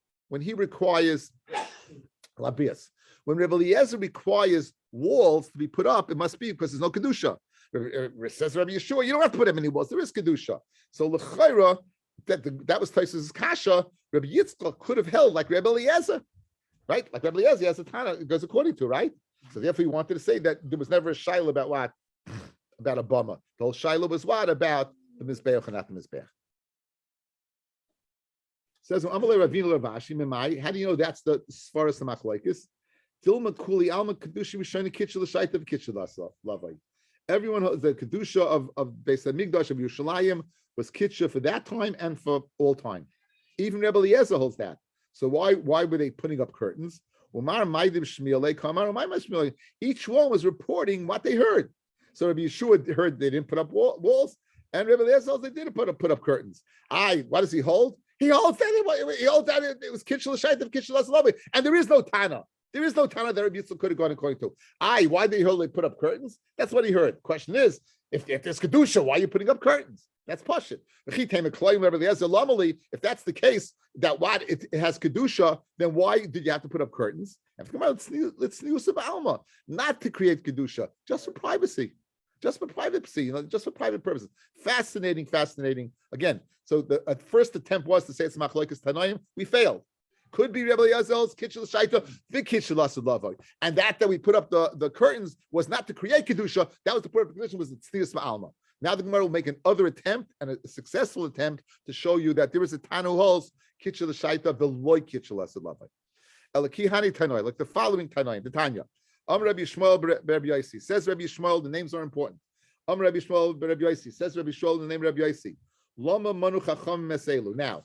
labias, when Rabbi Eliezer requires walls to be put up, it must be because there's no kedusha. Says Rabbi Yeshua, you don't have to put up any walls. There is kedusha. So l'chayra, that was Taisus' kasha. Rabbi Yitzchak could have held like Rabbi Eliezer, right? Like Rabbi Eliezer has a Tana. It goes according to, right? So therefore, he wanted to say that there was never a shaila about what, about a bama. The whole shaila was what about the mizbeach and not the mizbeach. Says, how do you know that's the Sfaras Machlaikis? Everyone, the Kedusha of Beis Hamikdash of Yerushalayim was Kitcha for that time and for all time. Even Rebbe Eliezer holds that. So why were they putting up curtains? Each one was reporting what they heard. So Rabbi Yeshua heard they didn't put up walls, and Rebbe Eliezer they didn't put up curtains. What does he hold? He holds that it was Kitchel Shaitav, Kitchel Lasalavai, and there is no Tana. There is no Tana that Rabbi Yitzchak could have gone according to. Why did he hold they put up curtains? That's what he heard. Question is, if there's Kedusha, why are you putting up curtains? That's Pashut. If that's the case, that what it has Kedusha, then why did you have to put up curtains? Let's use of Alma, not to create Kedusha, just for privacy. just for privacy, just for private purposes. Fascinating. Again, so the first attempt was to say it's Machlokes Tanaim. We failed. Could be Rebbe Yazel's Kitchel Shaita, the Kitchel Lasud. And that we put up the curtains was not to create Kedusha. That was the purpose of the Kedusha, was the Tznius Ma'alma. Now the Gemara will make another attempt, and a successful attempt, to show you that there is a Tanu holds Kitchel Shaita, Veloy Kitchel Lasud. Elakihani Tanoi, like the following Tanoi, the Tanya. Rabbi Shmuel Rabbi Yaisi. Says Rabbi Shmuel, the names are important. Rabbi Shmuel Rabbi Yaisi. Says Rabbi Shmuel, the name Rabbi Yaisi. Lama Manu Chacham Meselu. Now,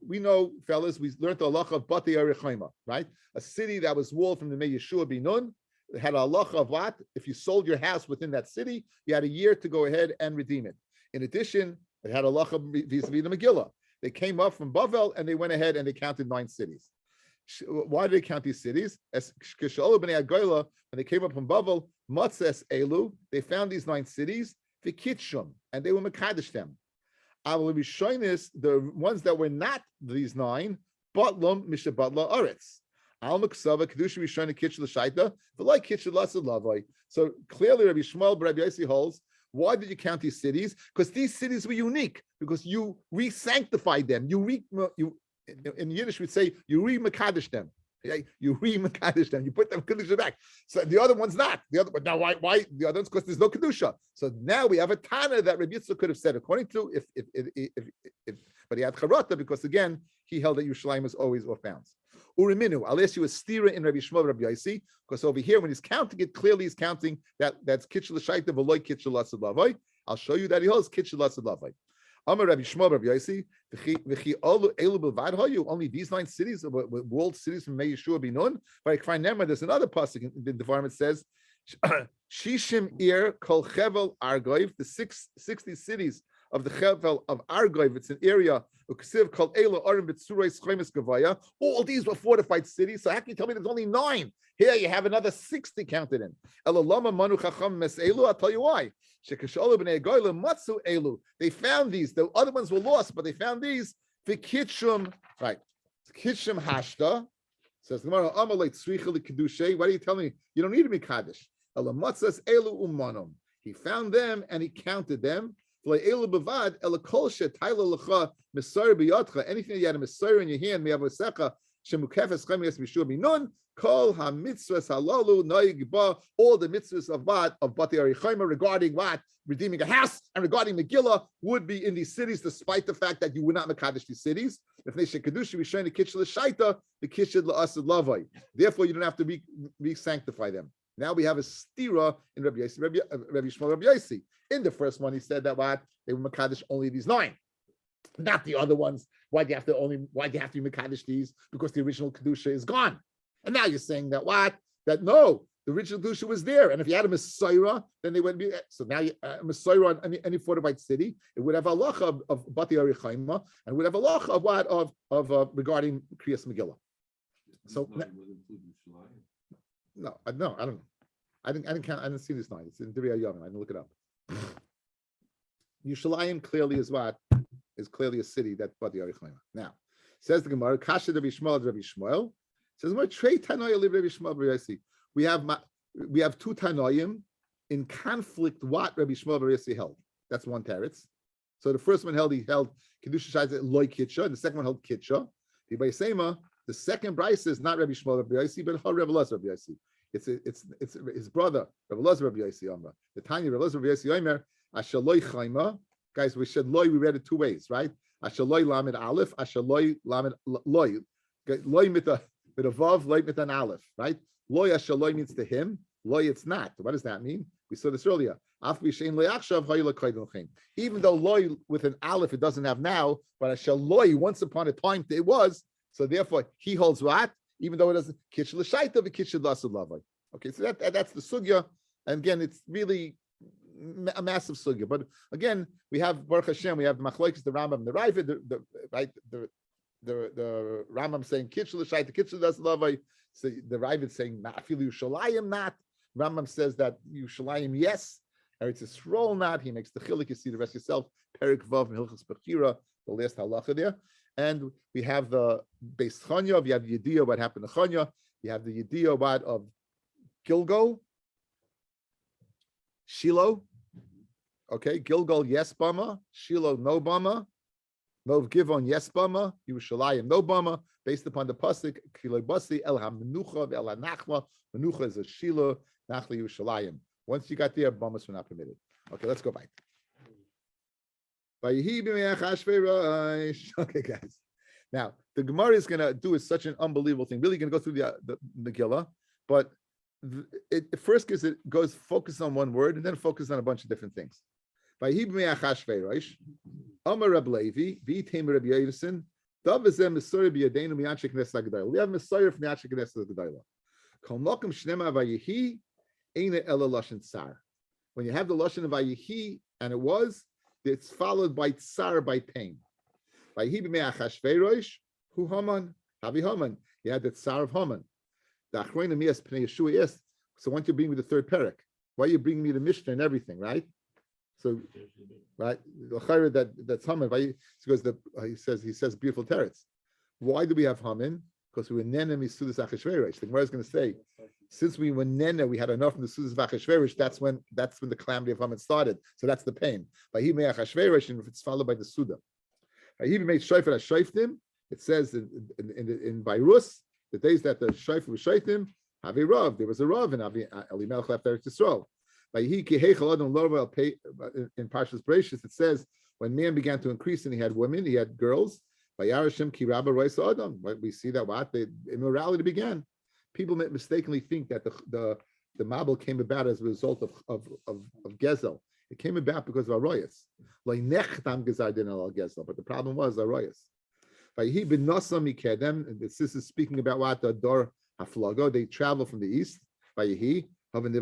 we know, fellas, we learned the halacha of Bati Arichaima, right? A city that was walled from the Mei Yeshua Binun. It had a halacha of what? If you sold your house within that city, you had a year to go ahead and redeem it. In addition, it had a halacha vis-a-vis the Megillah. They came up from Bavel and they went ahead and they counted 9 cities. Why did they count these cities? As when they came up from Bavel, Matzes Elu, they found these 9 cities, Vikitshum, and they were Mekadesh them. The ones that were not these 9, Batlum, Mishabatla, Aretz. Al Maksava, Kedusha Rishon, Kitchel Shaita, V'lai Kitchel Lasad Lavai. So clearly, Rabbi Shmuel, Rabbi Yossi holds. Why did you count these cities? Because these cities were unique. Because you re-sanctified them. In Yiddish, we'd say you re-mekadesh them. You re-mekadesh them. You put them kedusha back. So the other one's not. But now why the other ones? Because there's no kedusha. So now we have a Tana that Rabbi Yitzchak could have said, according to if but he had charata, because again he held that Yerushalayim is always off bounds. Uriminu, I'll ask you a stira in Rabbi Shmuel Rabbi Yaisi, because over here when he's counting it, clearly he's counting that's kitchel shaita v'loy kitchel lasad lavai. I'll show you that he holds kitchel lasad lavai. Amar Rabbi Shmuel Rabbi Yaisi, v'chi elu b'vad hayu. Only these 9 cities, walled cities from Mei Yeshua Binun. But I find Nemar, there's another pasuk in the Devarim. It says, Shishim ir kol chevel argoiv, the 60 cities of the chevel of Argoiv. It's an area. All these were fortified cities. So how can you tell me there's only 9? Here you have another 60 counted in. I'll tell you why. They found these. The other ones were lost, but they found these. Right. Kitshim hashta. Says Gemara, why do you tell me you don't need to be kaddish? He found them and he counted them. Anything that you had a Messiah in your hand, all the mitzvahs of what? Of Bati Arichaima regarding what? Redeeming a house and regarding Megillah would be in these cities, despite the fact that you would not Mekadesh these cities. If they should Kedusha, we showing the Kitchel Shaita, the Kitchel La'asad Lavai. Therefore, you don't have to re-sanctify them. Now we have a stira in Rabbi Shmuel Rabbi Yaisi. In the first one, he said that what? They were Mekadesh only these 9, not the other ones. Why do you have to be Mekadesh these? Because the original Kedusha is gone. And now you're saying that what? That no, the original Kedusha was there. And if you had a Messiah, then they wouldn't be. So now a Messiah on any fortified city, it would have a halacha of Bati Arichaima, and would have a halacha of what? Of regarding Kriyas Megillah. So no, I don't know. I didn't count. I didn't see this 9. It's in Divrei Yom. I didn't look it up. Yerushalayim clearly is what? Is clearly a city that Bati Arichaima. Now, says the Gemara, Kasha Rabbi Shmuel. Says my Trey Tanoia live Rabbi Shmuel Rabbi Yaisi. We have 2 Tanoim in conflict. What Rabbi Shmuel Rabbi Yaisi held? That's one teretz. So the first one he held Kedusha Shaita Loy Kitcha, and the second one held Kitcha. The Baisema, the second Bryce is not Rabbi Shmuel Rabbi Yaisi, but Rabbi Elazar Rabbi Yaisi. It's his brother, Rabbi Elazar Rabbi Yaisi Amra. The Tanya Rabbi Elazar Rabbi Yaisi Omer, Ashaloi Chaima. Guys, we said loy. We read it 2 ways, right? Ashaloi lamed aleph, ashaloi lamed loy. Loy mit a vav, loy mit an aleph, right? Loy ashaloi means to him. Loy it's not. What does that mean? We saw this earlier. Even though loy with an aleph it doesn't have now, but ashaloi once upon a time it was. So therefore he holds what? Even though it doesn't kitchel l'shaita, but kitchel l'asud lavai. Okay, so that's the sugya, and again it's really a massive sugya. But again, we have Baruch Hashem, we have the Machlokes, the Rambam, the Ravid, the Rambam saying kitchel l'shaita, kitchel l'asud lavai. So the Ravid saying afilu Yerushalayim not. Rambam says that Yerushalayim yes, Eretz Yisrael not. He makes the chiluk. You see the rest yourself. Perik Vav and Hilchos Bechira, the last halacha there. And we have the Beis Chanya. You have the Yediyah, what happened to Chanya. You have the Yediyah, what of Gilgal, Shiloh, Okay, Gilgal, yes, Bama. Shiloh, no Bama. Nov Givon, yes, Bama. Yerushalayim, no Bama. Based upon the pasuk, Kiloi Basi, El HaMenucha, El HaNachla. Menucha is a Shiloh, Nachla Yerushalayim. Once you got there, Bamas were not permitted. Okay, let's go back. Okay, guys. Now, the Gemara is going to do such an unbelievable thing. Really going to go through the Megillah, but it first goes focus on one word and then focus on a bunch of different things. We have Messiah from the Yachik Knesset Gedayla. When you have the lashon of Vayihi, and it's followed by tsar, by pain. Vayihi b'mei Achashverosh, hu Haman, Havi Haman. You had the tsar of Haman. The Achronim Miyas Pnei Yeshua is. So once you bring me the third parak, why are you bringing me the Mishnah and everything, right? So, right, that's Haman. Because he says beautiful teretz. Why do we have Haman? Because we were nena misudas Achashverosh. The Gemara is going to say, since we were nena, we had enough from the sudas of Achashverosh. That's when the calamity of Haman started. So that's the pain. By he made Achashverosh, and if it's followed by the suda. He made shayfet ashayftim. It says in Bayrus, the days that the shayfet was shayftim, have a rav. There was a rav, and Elimelech left Eretz Yisrael. By he kihechel adam lorva in Parshas Bereishis, it says when man began to increase and he had women, he had girls. By Yarashim ki rabba roisa adam. We see that the immorality began. People mistakenly think that the Mabel came about as a result of Gezel. It came about because of Aroyas. But the problem was Aroyas. This is speaking about what the Dor Haflago. They travel from the east. They built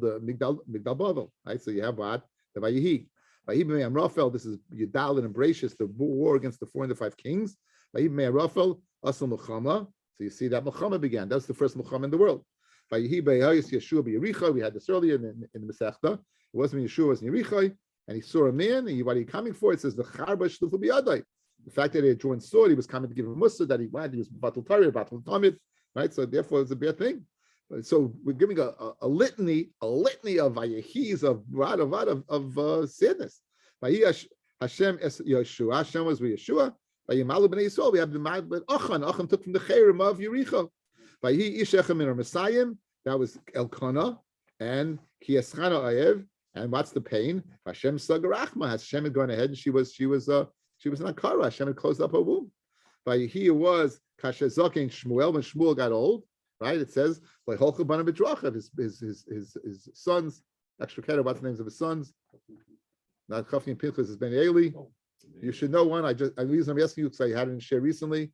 a Migdal Bavel. Right? So you have what? The Vayihi. Raphael, this is Yudal and Ambratius, the war against the 4 and the 5 kings. Raphael, Asal Muhammad. So you see that Muhammad began. That's the first Muhammad in the world. We had this earlier in the Masechta. It wasn't Yeshua, it was Yerichai, and he saw a man, and what are you coming for? It says the Charba Shlufu Biyadai. The fact that he had drawn sword, he was coming to give him a musa, that he was Batul Tari, Batul Tamid, right? So therefore it's a bad thing. So we're giving a litany of Vayehis, of sadness. Hashem Yeshua, Hashem was with Yeshua. We have the Ma'ad Achan took from the Cherem of Yericho. That was Elkanah and Kiyaschana Ayev. And what's the pain? Hashem Sagarachma. Hashem had gone ahead and she was not Kara. Hashem had closed up her womb. He was Kashazokin Shmuel when Shmuel got old. Right? It says like his sons. Extra kettle. What's the names of his sons? Not Chafni and Pinchas is Ben Eli. You should know one. The reason I'm asking you because I had it in share recently.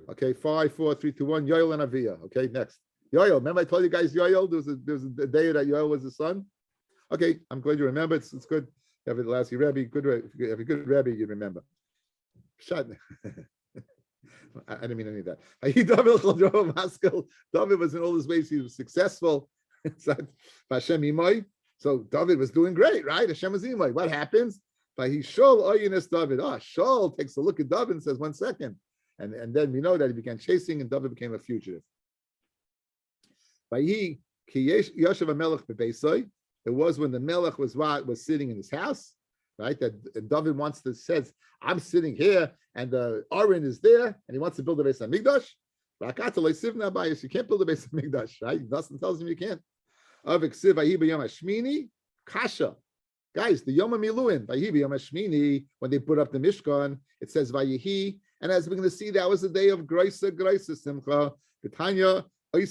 Okay, 5, 4, 3, 2, 1. Yoel and Aviyah. Okay, next. Yoel. Remember I told you guys Yoel? There was a day that Yoel was the son. Okay, I'm glad you remember. It's good. You have it last year, Rabbi. Good. If you have a good Rabbi, you remember. Shut. I didn't mean any of that. David was in all his ways. He was successful. So David was doing great, right? Hashem was Imai. What happens? By he Shaul Oyinus David. Shaul takes a look at David and says, 1 second. And then we know that he began chasing and David became a fugitive. By he Yoshev Melech Bebeisai. It was when the Melech was sitting in his house, right? That David says, I'm sitting here and the Aaron is there and he wants to build a Beis HaMikdash. You can't build a Beis HaMikdash, right? Dustin tells him you can't. Kasha. Guys, the Yom HaMiluim, when they put up the Mishkan, it says Vayihi, and as we're going to see, that was the day of Graisa Simcha. B'tanya, so you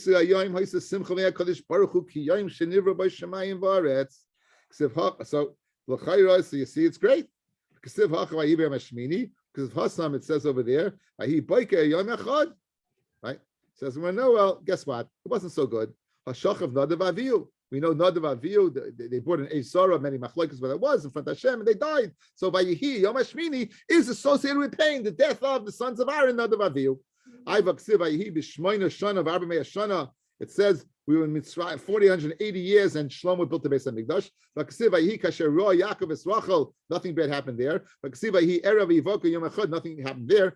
see, it's great. Because of Hassam, it says over there, right? It says, well, guess what? It wasn't so good. We know Nadav Avihu, they brought an Esara, many machlokes, but it was in front of Hashem, and they died. So Vayihi, Yom HaShmini, is associated with pain, the death of the sons of Aaron, Nadav Avihu. It says we were in Mitzrayim 480 years, and Shlomo built the Beis HaMikdash. Nothing bad happened there. Nothing happened there.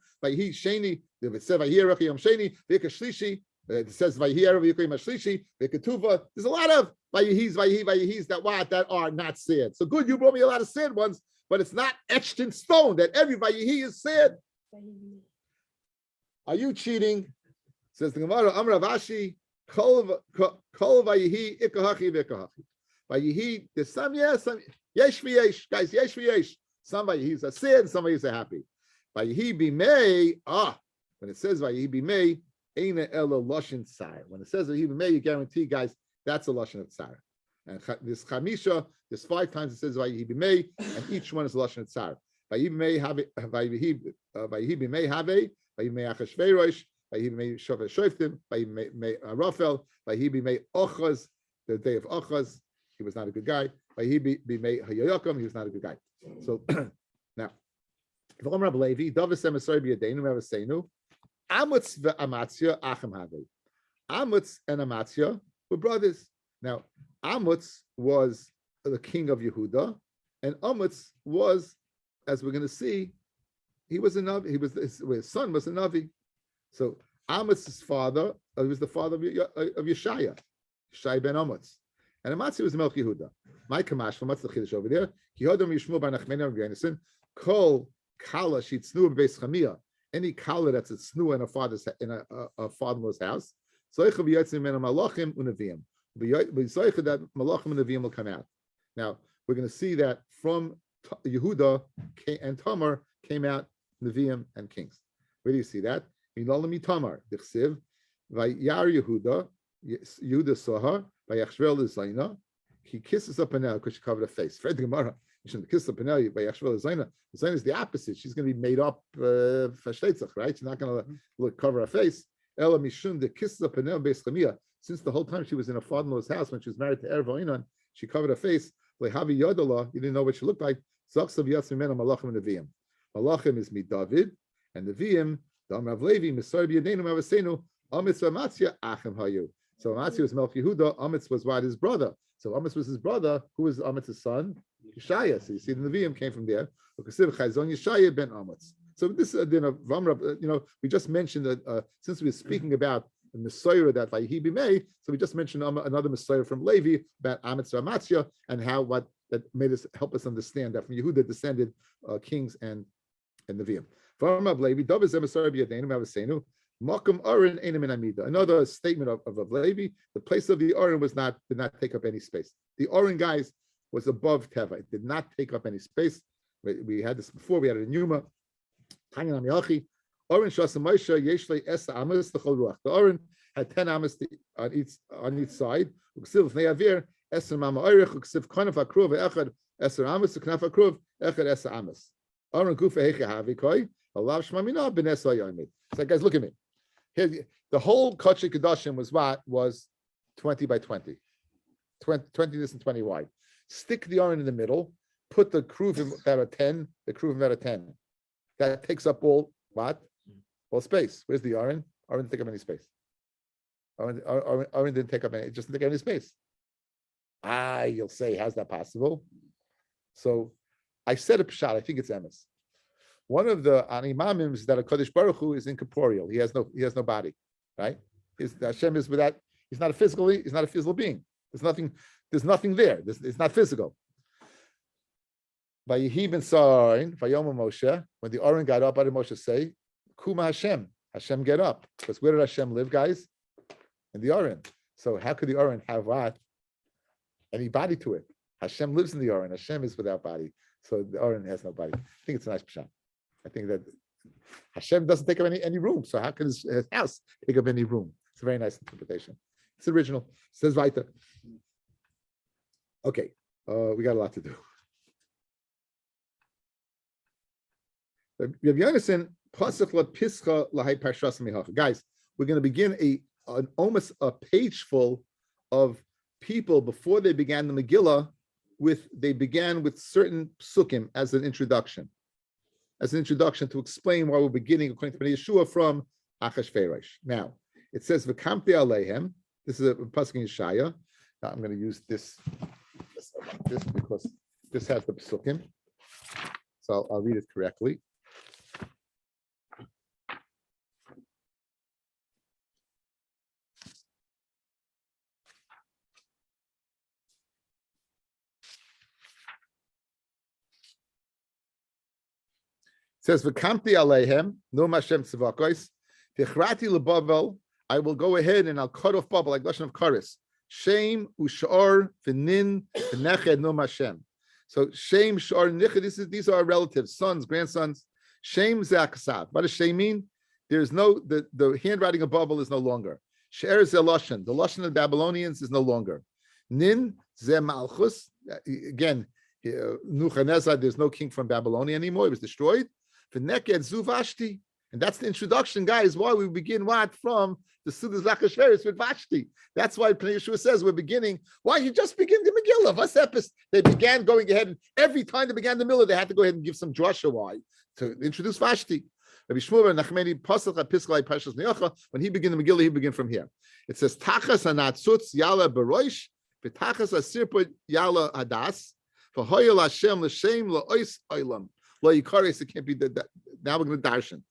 It says Vayihi Erev Yikri Mashlishi, V'Ketuva. There's a lot of Vayihis that are not said. So good, you brought me a lot of said ones, but it's not etched in stone that every Vayihi is said. Are you cheating? Says the Gemara, Amar Avashi, Kol Vayihi Ikahachi V'Ikahachi. Vayihi, there's some yes, some yesh v'yesh, guys, yesh v'yesh. Some Vayihis are sad, some Vayihis are happy. Vayihi b'mei, when it says Vayihi b'mei, Eina ela lashon tsar. When it says Vayihi b'mei, you guarantee, guys, that's a lashon of tsar. And this chamisha, there's 5 times it says Vayihi b'mei, and each one is a lashon of tsar. Vayihi b'mei have, Vayihi b'mei have, Vayihi b'mei achashverosh, Vayihi b'mei shovet shoftim, Vayihi b'mei Raphael, Vayihi b'mei ochaz, the day of ochaz. He was not a good guy. Vayihi b'mei hayoyakim, he was not a good guy. So now, V'om Levi, Davis emisari b'yadeinu mevaseinu, Amutz ve'Amatzia achem have. Amutz and Amatzia were brothers. Now, Amutz was the king of Yehuda, and Amutz was, as we're going to see, he was a Navi. His son was a Navi. So Amutz's father, he was the father of Yeshaya ben Amutz. And Amatzia was Melch Yehuda. My kamash from what's the chiddush over there? Kihodam Yishmu bar Nachmena of Yonason, Kol Kala Shitznu beis Chamia. Any kala that's a snoo in a father-in-law's house, that malachim and neviim will come out. Now we're going to see that from Yehuda and Tamar came out neviim and kings. Where do you see that? Tamar, Yehuda saw her by Zaina. He kisses up Panel because she covered her face. Fred Gemara. You shouldn't kiss the Panel by Yashvel Zaina. Zaina is the opposite. She's going to be made up for Shteitzach, right? She's not going to cover her face. Ella Mishum, the kiss the Panel based Chamia. Since the whole time she was in her father-in-law's house when she was married to Erev Oinan, she covered her face. Lehavi Yodala, you didn't know what she looked like. Zachsav Yatzimena Malachim and Neviim. Malachim is David, and Neviim, Dam Rav Levi, Misar B'Yadeinu Mavasenu, Amitz V'Amatzia, Achem Hayu. So Amatzia was Melch Yehuda, Amitz was what? His brother. So Amitz was his brother. Who was Amitz's son? Yeshaya. So you see, the Nevi'im came from there. Yeshaya ben Amitz. So this, we just mentioned that since we were speaking about the Messiah that Vayihi b'mei, so we just mentioned another Messiah from Levi about Amitz Amatzia and how that made us help us understand that from Yehuda descended kings and Nevi'im. Levi, another statement of Levi, the place of the Oren did not take up any space. The Oren, guys, was above Teva. It did not take up any space. We had this before. We had it in Yuma. The Oren had 10 amas on each side. So guys, look at me. Here, the whole Kodesh Kedoshim was 20 by 20. 20 this and 20 wide. Stick the Aron in the middle, put the Kruvim that are 10, the Kruvim that are 10. That takes up all space. Where's the Aron? Aron didn't take up any space. Aron didn't take up any, it just didn't take up any space. You'll say, how's that possible? So I said a pshat, I think it's emes. One of the animamim is that a Kodesh Baruch Hu is incorporeal. He has no body, right? Hashem is without. He's not a physical being. There's nothing there. It's not physical. Vayihi ben Sa'arin, Vayoma Moshe. When the Aron got up, what did Moshe say? Kuma Hashem. Hashem, get up. Because where did Hashem live, guys? In the Aron. So how could the Aron have what? Any body to it? Hashem lives in the Aron. Hashem is without body. So the Aron has no body. I think it's a nice pshat. I think that Hashem doesn't take up any room. So how can his house take up any room? It's a very nice interpretation. It's original. It says weiter. Okay, we got a lot to do. Guys, we're going to begin almost a page full of people before they began the Megillah. They began with certain psukim as an introduction to explain why we're beginning according to Yeshua from Achashverosh. Now it says v'kamti aleihem. This is a pasuk in Yeshaya. Now I'm going to use this because this has the psukim. So I'll read it correctly. says, "V'kamti aleihem no Hashem tzivakos v'chrati lebavel." I will go ahead and I'll cut off Babel like lashon of karis. Shem ushar v'nin v'neched no Hashem. So Shem shar niched. These are our relatives, sons, grandsons. Shem zaksav. What does Shem mean? There's no the handwriting of Babel is no longer. She'er zeloshen. The lashon of the Babylonians is no longer. Nin ze malchus. Again, Nebuchadnezzar. There's no king from Babylonia anymore. It was destroyed. V'neked zuvashti. And that's the introduction, guys. Why we begin what from the Sudas Lakashveris with Vashti. That's why Pnei Yeshua says we're beginning. Why you just begin the Megillah? Vasepis. They began going ahead, and every time they began the Millah, they had to go ahead and give some drasha. Why? To introduce Vashti. Rabbi Shmuel ben Nachmani Pasach HaPiskalei Parshas Ne'acha. When he began the Megillah, he began from here. It says Tachas Hanatzutz Yala Beroish V'Tachas Hasirput Yala Hadas V'Hoyel Hashem L'Shem L'Ois Olam Lo Yikares. It can't be that. Now we're going to darshan.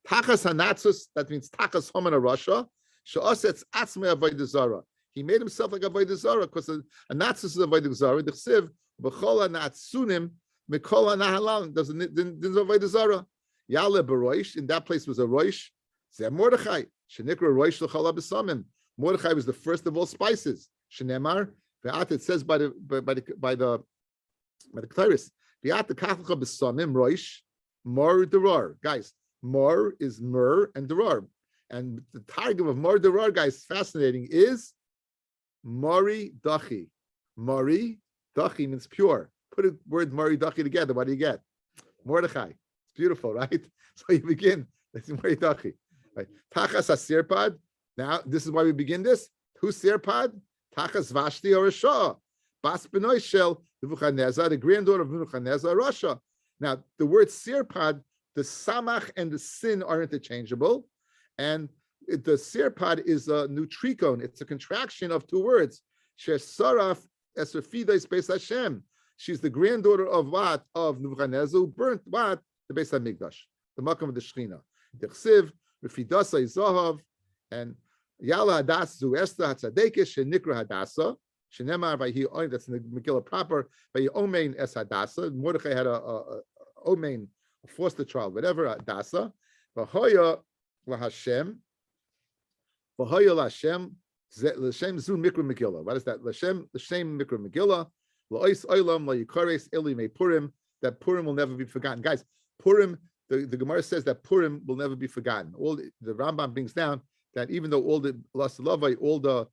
Tachas Hanatzus, that means Tachas Homana Russia. She'osets Atzmei Avodah Zarah. He made himself like Avodah Zarah because a Natzus is Avodah Zarah. The Chsiv B'chol Hanatzunim Mikol Hanahalal doesn't Avodah Zarah. Yale Beroish, in that place was a Roish. Zeh Mordechai. Shenikra Roish L'chol Abesamim. Mordechai was the first of all spices. Shenemar. Ve'at, it says by the Ketores. Ve'at the Kathach Abesamim Roish Mor Derar. Guys, Mor is Mur and Derar. And the targum of Mor Derar, guys, fascinating, is Mori Dachi. Mori Dachi means pure. Put the word Mori Dachi together. What do you get? Mordechai. It's beautiful, right? So you begin. That's Mori Dachi. Right. Tachas Asirpad. Now, this is why we begin this. Who's Sirpad? Tachas Vashti or Rasha. Bas Benoy Shel Nebuchadnezzar, the granddaughter of Nebuchadnezzar, Rasha. Now, the word Sirpad, the Samach and the Sin are interchangeable. And the Sirpad is a nutricon. It's a contraction of two words. Sher Saraf Esrafida Beis Hashem. She's the granddaughter of what? Of Nebuchadnezzar, who burnt what? The Beis HaMikdash, the Makam of the Shechina. The Chsiv, Refidasa Zahav, and Yala Hadas Zu Esther Hatzadekis, Shenikra Hadasa, Shenemar Vahi Oin, that's in the Megillah proper, Vahi Omein Es Hadasa. Mordechai had a Omein, a foster child, whatever, Hadasa. Vahoya LaHashem, Vahoya LaHashem, L'Shem Zu Mikra Megillah. What is that? L'Shem Mikra Megillah, L'Ois Oilam, L'Yikares Eli Me Purim, that Purim will never be forgotten. Guys, Purim, the Gemara says that Purim will never be forgotten. All the Rambam brings down that even though all the Las Lavai, all the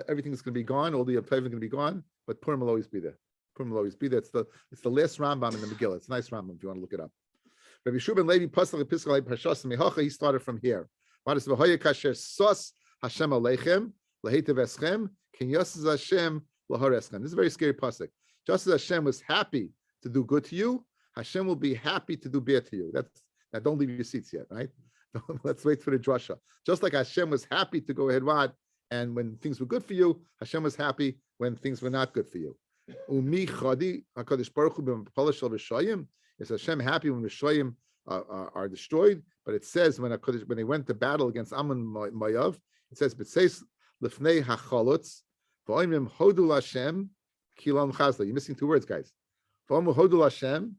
everything's going to be gone, all the Yom Tovim is going to be gone, but Purim will always be there. Purim will always be there. It's the last Rambam in the Megillah. It's a nice Rambam if you want to look it up. Rabbi Shubin Levi Pasal Episcopal Parshas Mehacha. He started from here. What is V'Hoya Kasher Sos Hashem Aleichem Lahetev Eschem Ken Yosez Hashem Lahareschem. This is a very scary pasuk. Just as Hashem was happy to do good to you, Hashem will be happy to do bad to you. Now don't leave your seats yet, right? Let's wait for the drasha. Just like Hashem was happy to go ahead, and when things were good for you, Hashem was happy when things were not good for you. Umi Chadi HaKadosh Baruch Hu b'Mapala Shel Rishayim. Is Hashem happy when Rishayim are destroyed? But it says when they went to battle against Ammon Moav, it says B'tzeis Lefnei Hachalutz V'Oimim Hodu Hashem Kilam Chazda. You're missing two words, guys. V'Omu Hodu Hashem.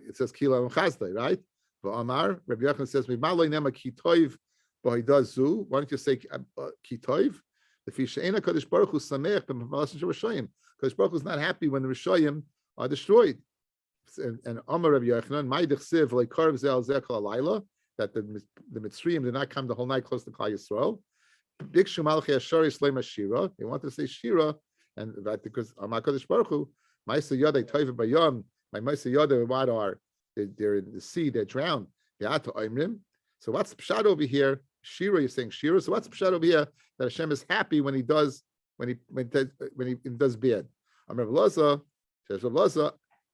It says Kilam Chazda, right? V'Amar Rabbi Yochanan says Mimaloi Nema Kitoiv B'Hoidazu. Why don't you say Kitoiv? The Fisheina Kadosh Baruch Hu Sameach B'Mapalash Rishayim. Kadosh Baruch Hu is not happy when the Rishayim are destroyed. And Amar Rabbi Yochanan, my dechsiv lekarv zel zekal alayla, that the Mitzrayim did not come the whole night close to Klal Yisrael. Bikshu malchei ashari slema shira. They wanted to say shira, and that because Amar Kadosh Baruch Hu, ma'aseh yadei toiv bayom, my ma'aseh yadei what are they're in the sea, they're drowned. Be'ata oimrim. So what's the pshat over here? Shira, you're saying shira. So what's the pshat over here that Hashem is happy when he does bad? Amar Rav Loza says Rav Loza.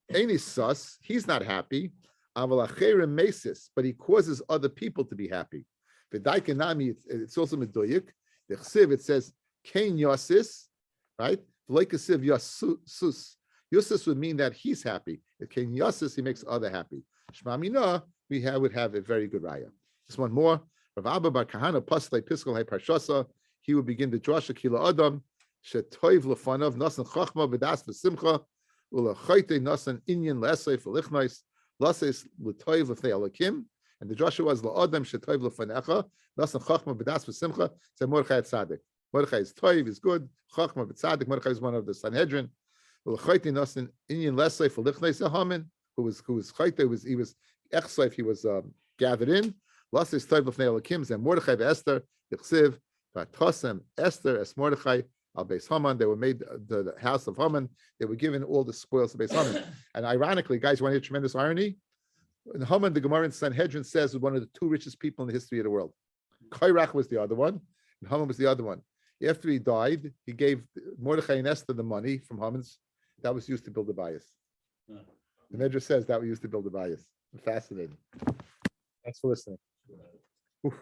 Any sus, he's not happy, but he causes other people to be happy. It's also medoyik. The chsiv, it says kain yosis, right? Like a siv yasus. Yosis would mean that he's happy. If kain yosis, he makes other happy. Shma mina, would have a very good raya. Just one more. Rav Abba bar Kahana paslei piskol hay parshasa. He would begin the drasha kila adam shetoiv lefanav nasan chachma v'das v'simcha. Ula chayte nasan inyan le'esay for lichnois Lasis l'toiv l'fnei Elokim, and the Joshua was la'odem shetoiv l'fanecha. Lasan chachma b'das v'simcha. Say Mordechai tzaddik. Mordechai is toiv, is good. Chachma b'tzaddik. Mordechai is one of the Sanhedrin. L'chayti nasan inyan lesay for lichnei sehamin, who was chayte, he was echsayf, he was gathered in. Lasis toiv l'fnei Elokim. Say Mordechai v'Esther yichsiv v'atosem Esther es Mordechai al Beis Haman. They were made the house of Haman. They were given all the spoils of Beis Haman. And ironically, guys, you want to hear tremendous irony? In Haman, the Gemara in Sanhedrin says was one of the two richest people in the history of the world. Kairach was the other one, and Haman was the other one. After he died, he gave Mordechai and Esther the money from Haman's that was used to build the bias. The Medrash says that was used to build the bias. Fascinating. Thanks for listening. Oof.